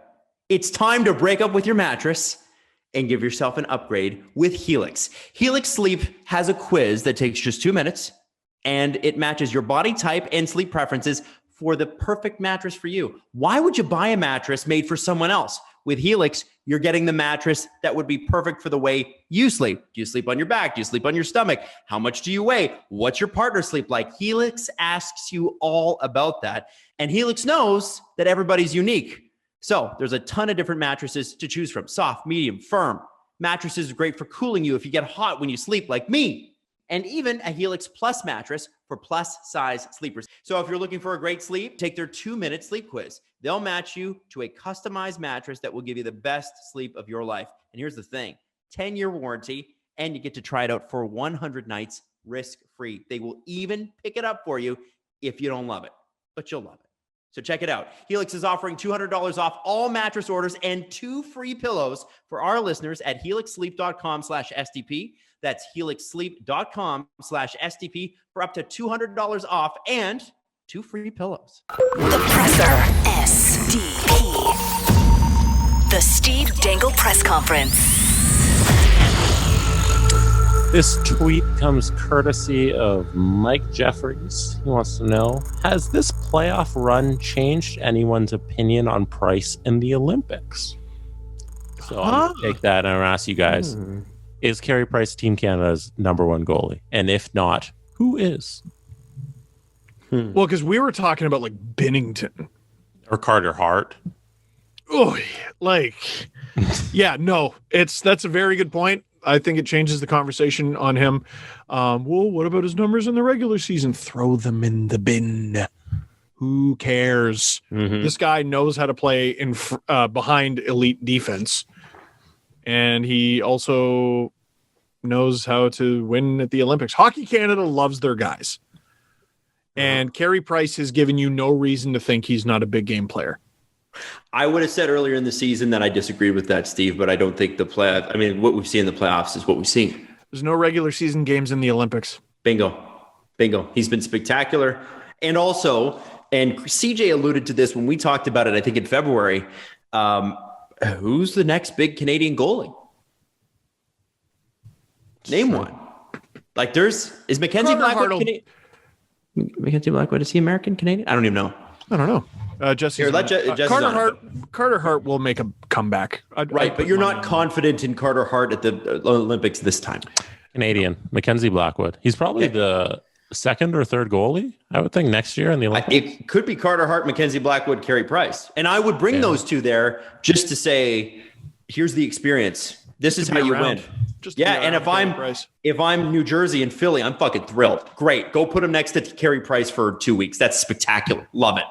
It's time to break up with your mattress and give yourself an upgrade with Helix. Helix Sleep has a quiz that takes just 2 minutes, and it matches your body type and sleep preferences for the perfect mattress for you. Why would you buy a mattress made for someone else? With Helix, you're getting the mattress that would be perfect for the way you sleep. Do you sleep on your back? Do you sleep on your stomach? How much do you weigh? What's your partner sleep like? Helix asks you all about that. And Helix knows that everybody's unique. So there's a ton of different mattresses to choose from. Soft, medium, firm. Mattresses are great for cooling you if you get hot when you sleep like me. And even a Helix Plus mattress for plus size sleepers. So if you're looking for a great sleep, take their 2-minute sleep quiz. They'll match you to a customized mattress that will give you the best sleep of your life. And here's the thing, 10-year warranty, and you get to try it out for 100 nights risk-free. They will even pick it up for you if you don't love it, but you'll love it. So check it out. Helix is offering $200 off all mattress orders and 2 free pillows for our listeners at helixsleep.com/STP. That's helixsleep.com/STP for up to $200 off and 2 free pillows. The Presser. SDP. The Steve Dangle Press Conference. This tweet comes courtesy of Mike Jeffries. He wants to know, has this playoff run changed anyone's opinion on Price in the Olympics? So I'm going to take that and I'm going to ask you guys, is Carey Price Team Canada's #1 goalie? And if not, who is? Well, because we were talking about like Binnington. Or Carter Hart. Oh, like, yeah, no, that's a very good point. I think it changes the conversation on him. Well, what about his numbers in the regular season? Throw them in the bin. Who cares? This guy knows how to play in behind elite defense. And he also knows how to win at the Olympics. Hockey Canada loves their guys. And Carey Price has given you no reason to think he's not a big game player. I would have said earlier in the season that I disagreed with that, Steve, but I don't think what we've seen in the playoffs is what we've seen. There's no regular season games in the Olympics. Bingo. He's been spectacular. And also, and CJ alluded to this when we talked about it, I think in February, who's the next big Canadian goalie? Name one. Like is Mackenzie Blackwood Mackenzie Blackwood, is he American, Canadian? I don't even know. I don't know. Jesse's Carter Hart will make a comeback. But you're not confident in Carter Hart at the Olympics this time. Canadian, Mackenzie Blackwood. He's probably the second or third goalie, I would think, next year in the Olympics. It could be Carter Hart, Mackenzie Blackwood, Carey Price. And I would bring those two there just to say, here's the experience. This is how you win. And if I'm New Jersey and Philly, I'm fucking thrilled. Great. Go put him next to Carey Price for 2 weeks. That's spectacular. Love it.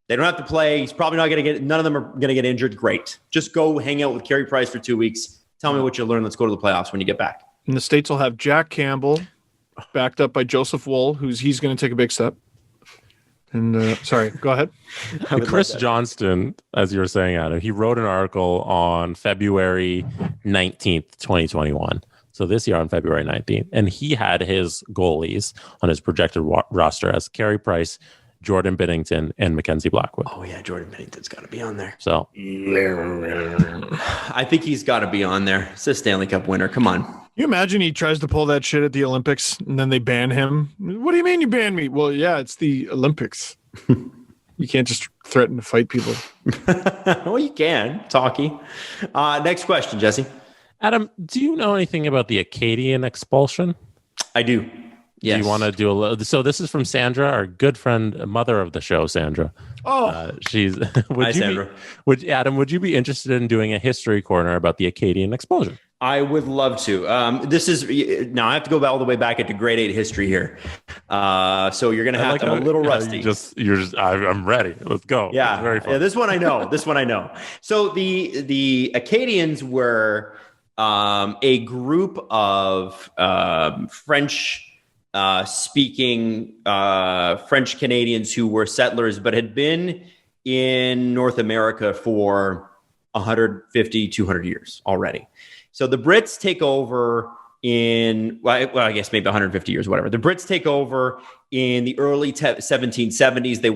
They don't have to play. He's probably not going to get, none of them are going to get injured. Great. Just go hang out with Carey Price for 2 weeks. Tell me what you learned. Let's go to the playoffs when you get back. And the States will have Jack Campbell backed up by Joseph Woll, he's going to take a big step. And sorry, go ahead. Chris Johnston, as you were saying, Adam, he wrote an article on February 19th, 2021. So this year on February 19th. And he had his goalies on his projected roster as Carey Price, Jordan Binnington, and Mackenzie Blackwood. Oh, yeah, Jordan Binnington's got to be on there. So I think he's got to be on there. It's a Stanley Cup winner. Come on. You imagine he tries to pull that shit at the Olympics and then they ban him? What do you mean you ban me? Well, yeah, it's the Olympics. You can't just threaten to fight people. Well, you can. Talkie. Next question, Jesse. Adam, do you know anything about the Acadian expulsion? I do. Yes. Do you want to do a little? So this is from Sandra, our good friend, mother of the show, Sandra. Oh, she's. Hi, Sandra. Would you be interested in doing a history corner about the Acadian expulsion? I would love to. This is now I have to go all the way back into grade 8 history here. So you're going to have to. I'm a little rusty. I'm ready. Let's go. Yeah. Very fun. Yeah. This one I know. So the Acadians were a group of French speaking French Canadians who were settlers, but had been in North America for 150, 200 years already. So the Brits take over I guess maybe 150 years, whatever. The Brits take over in the early 1770s. They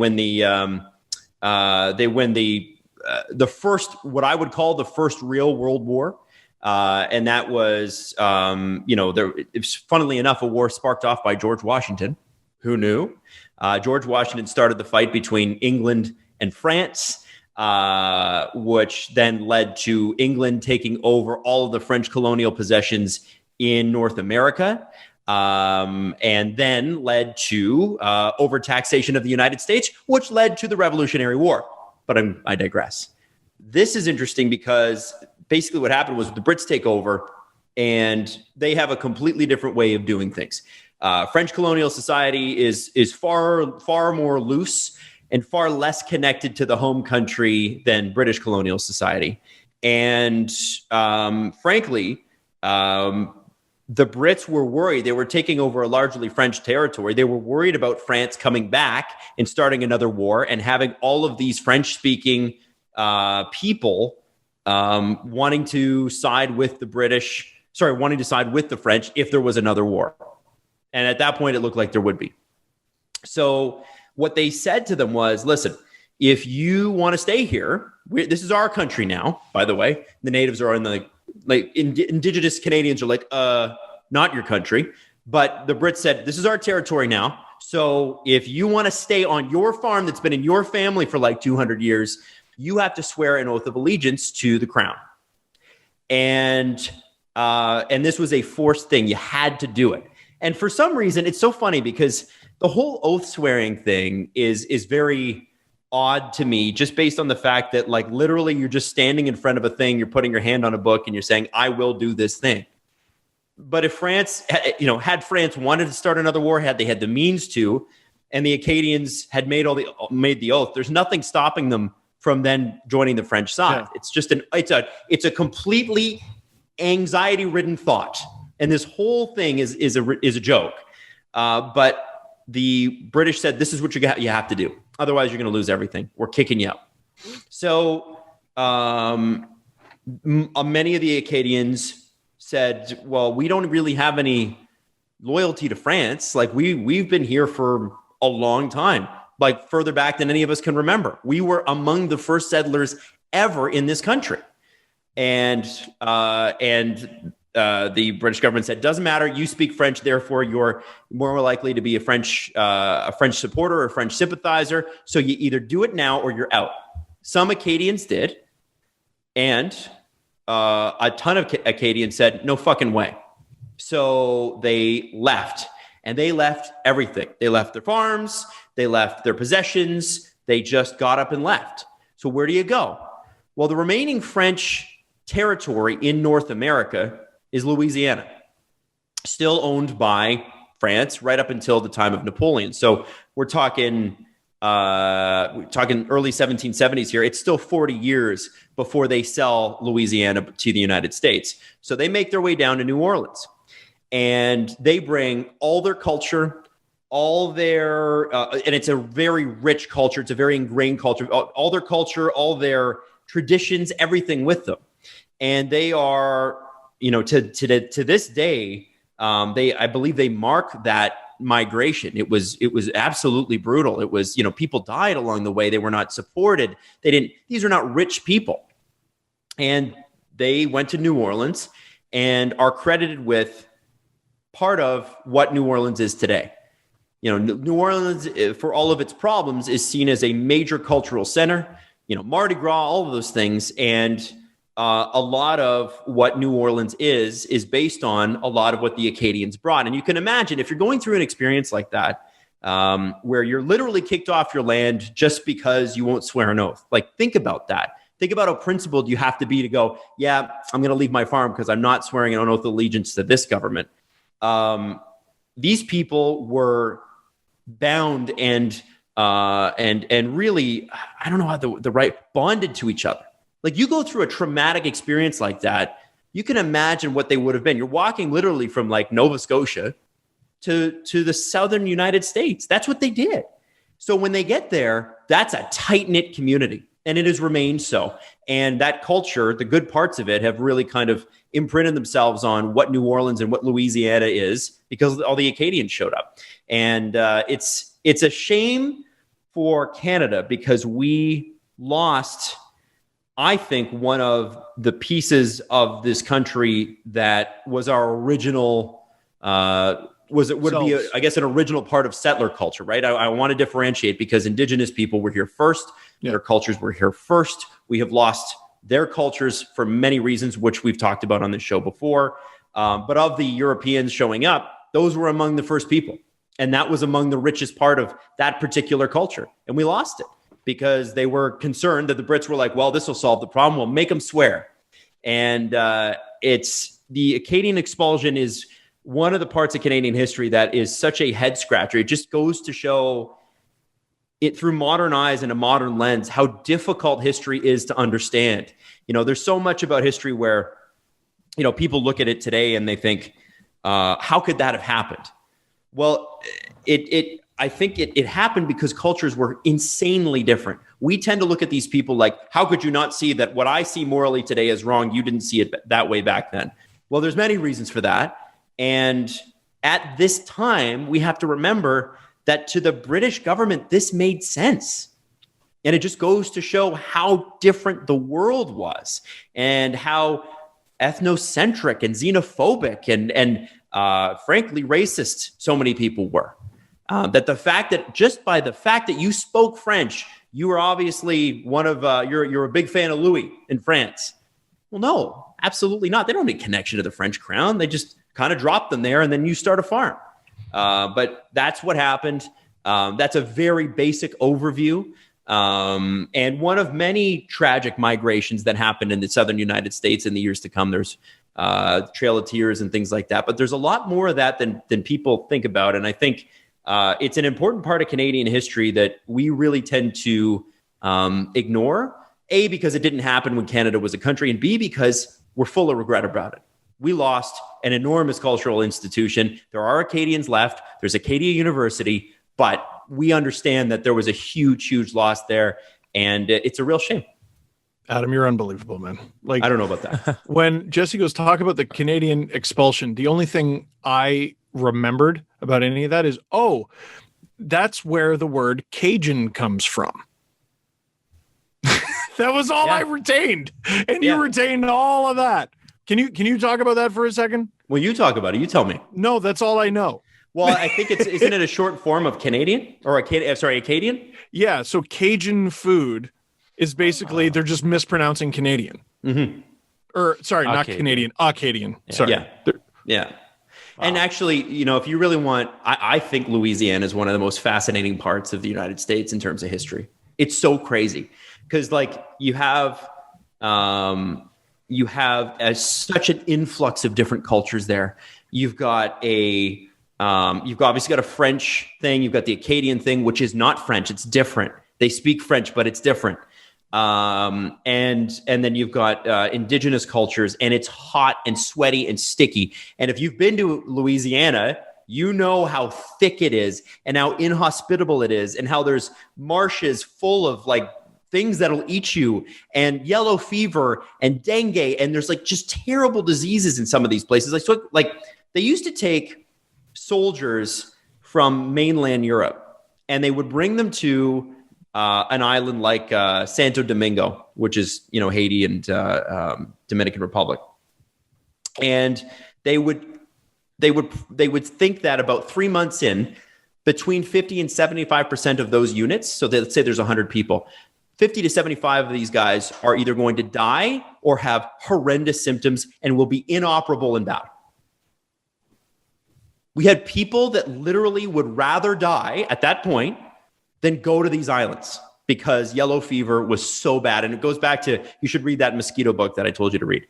win the first, what I would call the first real World War. And that was, it's funnily enough, a war sparked off by George Washington. Who knew? George Washington started the fight between England and France, which then led to England taking over all of the French colonial possessions in North America, and then led to overtaxation of the United States, which led to the Revolutionary War. But I digress. This is interesting because basically what happened was the Brits take over and they have a completely different way of doing things. French colonial society is far more loose and far less connected to the home country than British colonial society. And frankly, the Brits were worried. They were taking over a largely French territory. They were worried about France coming back and starting another war and having all of these French-speaking people wanting to side with the French if there was another war. And at that point, it looked like there would be. So what they said to them was, listen, if you want to stay here, this is our country now, by the way. The natives are in the, indigenous Canadians are like, not your country. But the Brits said, this is our territory now. So if you want to stay on your farm that's been in your family for like 200 years, you have to swear an oath of allegiance to the crown. And this was a forced thing. You had to do it. And for some reason, it's so funny because the whole oath swearing thing is very odd to me, just based on the fact that like literally you're just standing in front of a thing, you're putting your hand on a book and you're saying, I will do this thing. But if France, had France wanted to start another war, had they had the means to, and the Acadians had made the oath, there's nothing stopping them from then joining the French side. Yeah. It's just it's a completely anxiety-ridden thought. And this whole thing is a joke. But the British said, this is what you have to do. Otherwise, you're going to lose everything. We're kicking you out. So many of the Acadians said, well, we don't really have any loyalty to France. Like we've been here for a long time, like further back than any of us can remember. We were among the first settlers ever in this country. And the British government said, doesn't matter. You speak French, therefore you're more likely to be a French supporter or a French sympathizer. So you either do it now or you're out. Some Acadians did. And a ton of Acadians said, no fucking way. So they left, and they left everything. They left their farms. They left their possessions. They just got up and left. So where do you go? Well, the remaining French territory in North America is Louisiana, still owned by France right up until the time of Napoleon. So we're talking early 1770s here. It's still 40 years before they sell Louisiana to the United States. So they make their way down to New Orleans, and they bring all their culture, all their, and it's a very rich culture. It's a very ingrained culture, all their culture, all their traditions, everything with them. And they are, to this day, I believe they mark that migration. It was absolutely brutal. It was, people died along the way. They were not supported. These are not rich people. And they went to New Orleans and are credited with part of what New Orleans is today. New Orleans, for all of its problems, is seen as a major cultural center, Mardi Gras, all of those things. And a lot of what New Orleans is based on a lot of what the Acadians brought. And you can imagine if you're going through an experience like that, where you're literally kicked off your land just because you won't swear an oath. Like, think about that. Think about how principled you have to be to go, yeah, I'm going to leave my farm because I'm not swearing an oath of allegiance to this government. These people were bound and really, I don't know how the right, bonded to each other. Like, you go through a traumatic experience like that, you can imagine what they would have been. You're walking literally from like Nova Scotia to the southern United States. That's what they did. So when they get there, that's a tight-knit community, and it has remained so. And that culture, the good parts of it, have really kind of imprinted themselves on what New Orleans and what Louisiana is because all the Acadians showed up. And it's a shame for Canada because we lost, I think, one of the pieces of this country that was our original, would be, I guess, an original part of settler culture, right? I want to differentiate because Indigenous people were here first. Their cultures were here first. We have lost their cultures for many reasons, which we've talked about on this show before. But of the Europeans showing up, those were among the first people. And that was among the richest part of that particular culture. And we lost it because they were concerned that the Brits were like, well, this will solve the problem. We'll make them swear. And it's the Acadian expulsion is one of the parts of Canadian history that is such a head scratcher. It just goes to show it through modern eyes and a modern lens, how difficult history is to understand. You know, there's so much about history where, you know, people look at it today and they think, how could that have happened? Well, I think it happened because cultures were insanely different. We tend to look at these people like, how could you not see that what I see morally today is wrong? You didn't see it that way back then. Well, there's many reasons for that. And at this time, we have to remember that to the British government, this made sense. And it just goes to show how different the world was and how ethnocentric and xenophobic and frankly, racist so many people were. That the fact that just by the fact that you spoke French, you were obviously one of, you're a big fan of Louis in France. Well, no, absolutely not. They don't need connection to the French crown. They just kind of drop them there and then you start a farm. But that's what happened. That's a very basic overview. And one of many tragic migrations that happened in the southern United States in the years to come. There's Trail of Tears and things like that. But there's a lot more of that than people think about. And I think it's an important part of Canadian history that we really tend to ignore. A, because it didn't happen when Canada was a country, and B, because we're full of regret about it. We lost an enormous cultural institution. There are Acadians left. There's Acadia University, but we understand that there was a huge, huge loss there, and it's a real shame. Adam, you're unbelievable, man. Like, I don't know about that. When Jesse goes talk about the Canadian expulsion, the only thing I remembered about any of that is, oh, that's where the word Cajun comes from. That was all I retained, and you retained all of that. Can you talk about that for a second? Well, you talk about it. You tell me. No, that's all I know. Well, I think isn't it a short form of Canadian or Acadian? Yeah. So Cajun food is basically they're just mispronouncing Canadian. Mm-hmm. Or sorry, not Canadian, Acadian. Yeah. Sorry. Yeah. And actually, you know, if you really want, I think Louisiana is one of the most fascinating parts of the United States in terms of history. It's so crazy because, like, you have such an influx of different cultures there. You've got you've obviously got a French thing. You've got the Acadian thing, which is not French. It's different. They speak French, but it's different. And then you've got indigenous cultures, and it's hot and sweaty and sticky. And if you've been to Louisiana, you know how thick it is and how inhospitable it is and how there's marshes full of like things that'll eat you and yellow fever and dengue. And there's like just terrible diseases in some of these places. Like they used to take soldiers from mainland Europe and they would bring them to an island like Santo Domingo, which is, you know, Haiti and Dominican Republic. And they would think that about 3 months in, between 50 and 75% of those units, so let's say there's 100 people, 50 to 75 of these guys are either going to die or have horrendous symptoms and will be inoperable in battle. We had people that literally would rather die at that point than go to these islands because yellow fever was so bad. And it goes back to, you should read that mosquito book that I told you to read.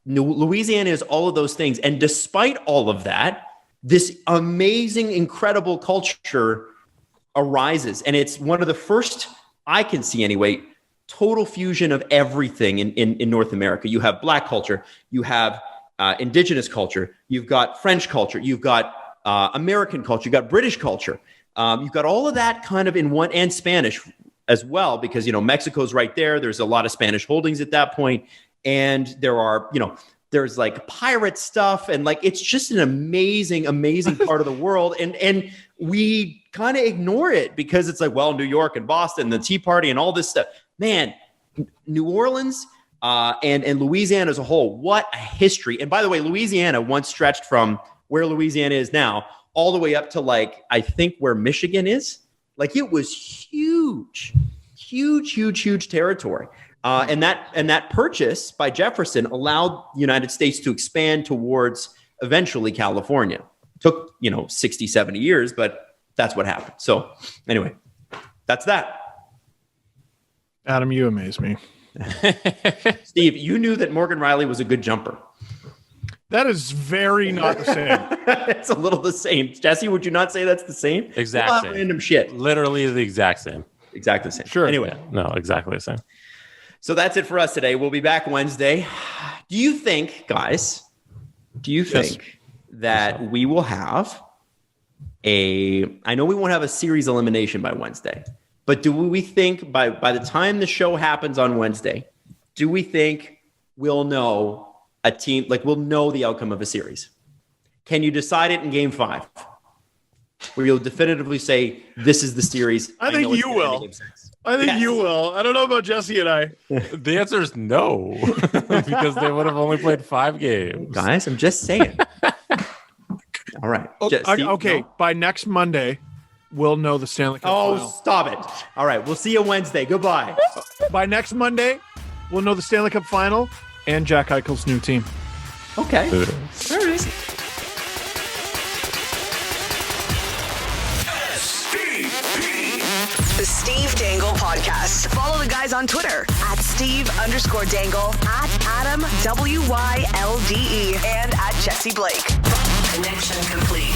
Louisiana is all of those things. And despite all of that, this amazing, incredible culture arises. And it's one of the first, I can see anyway, total fusion of everything in North America. You have Black culture, you have indigenous culture, you've got French culture, you've got American culture, you've got British culture. You've got all of that kind of in one, and Spanish as well, because, you know, Mexico's right there. There's a lot of Spanish holdings at that point. and there are, there's like pirate stuff, and like it's just an amazing part of the world, and we kind of ignore it because it's like, well, New York and Boston, the Tea Party and all this stuff. Man, New Orleans and Louisiana as a whole, what a history. And by the way, Louisiana once stretched from where Louisiana is now all the way up to like, I think where Michigan is. Like it was huge territory. And that purchase by Jefferson allowed the United States to expand towards eventually California. Took, 60, 70 years, but that's what happened. So anyway, that's that. Adam, you amaze me. Steve, you knew that Morgan Riley was a good jumper. That is very not the same. It's a little the same. Jesse, would you not say that's the same? Exact same. Random shit. Literally the exact same. Exactly the same. Sure. Anyway. No, exactly the same. So that's it for us today. We'll be back Wednesday. Do you think, guys, that we will have I know we won't have a series elimination by Wednesday, but do we think by the time the show happens on Wednesday, do we think we'll know a team, like we'll know the outcome of a series? Can you decide it in game 5? Where you'll definitively say, this is the series. I think you will. I think you will. I don't know about Jesse and I. The answer is no, because they would have only played 5 games. Guys, I'm just saying. All right. Okay, by next Monday, we'll know the Stanley Cup final. Stop it. All right, we'll see you Wednesday. Goodbye. By next Monday, we'll know the Stanley Cup final and Jack Eichel's new team. Okay. All right. The Steve Dangle Podcast. Follow the guys on Twitter at Steve_Dangle, at Adam WYLDE, and at Jesse Blake. Connection complete.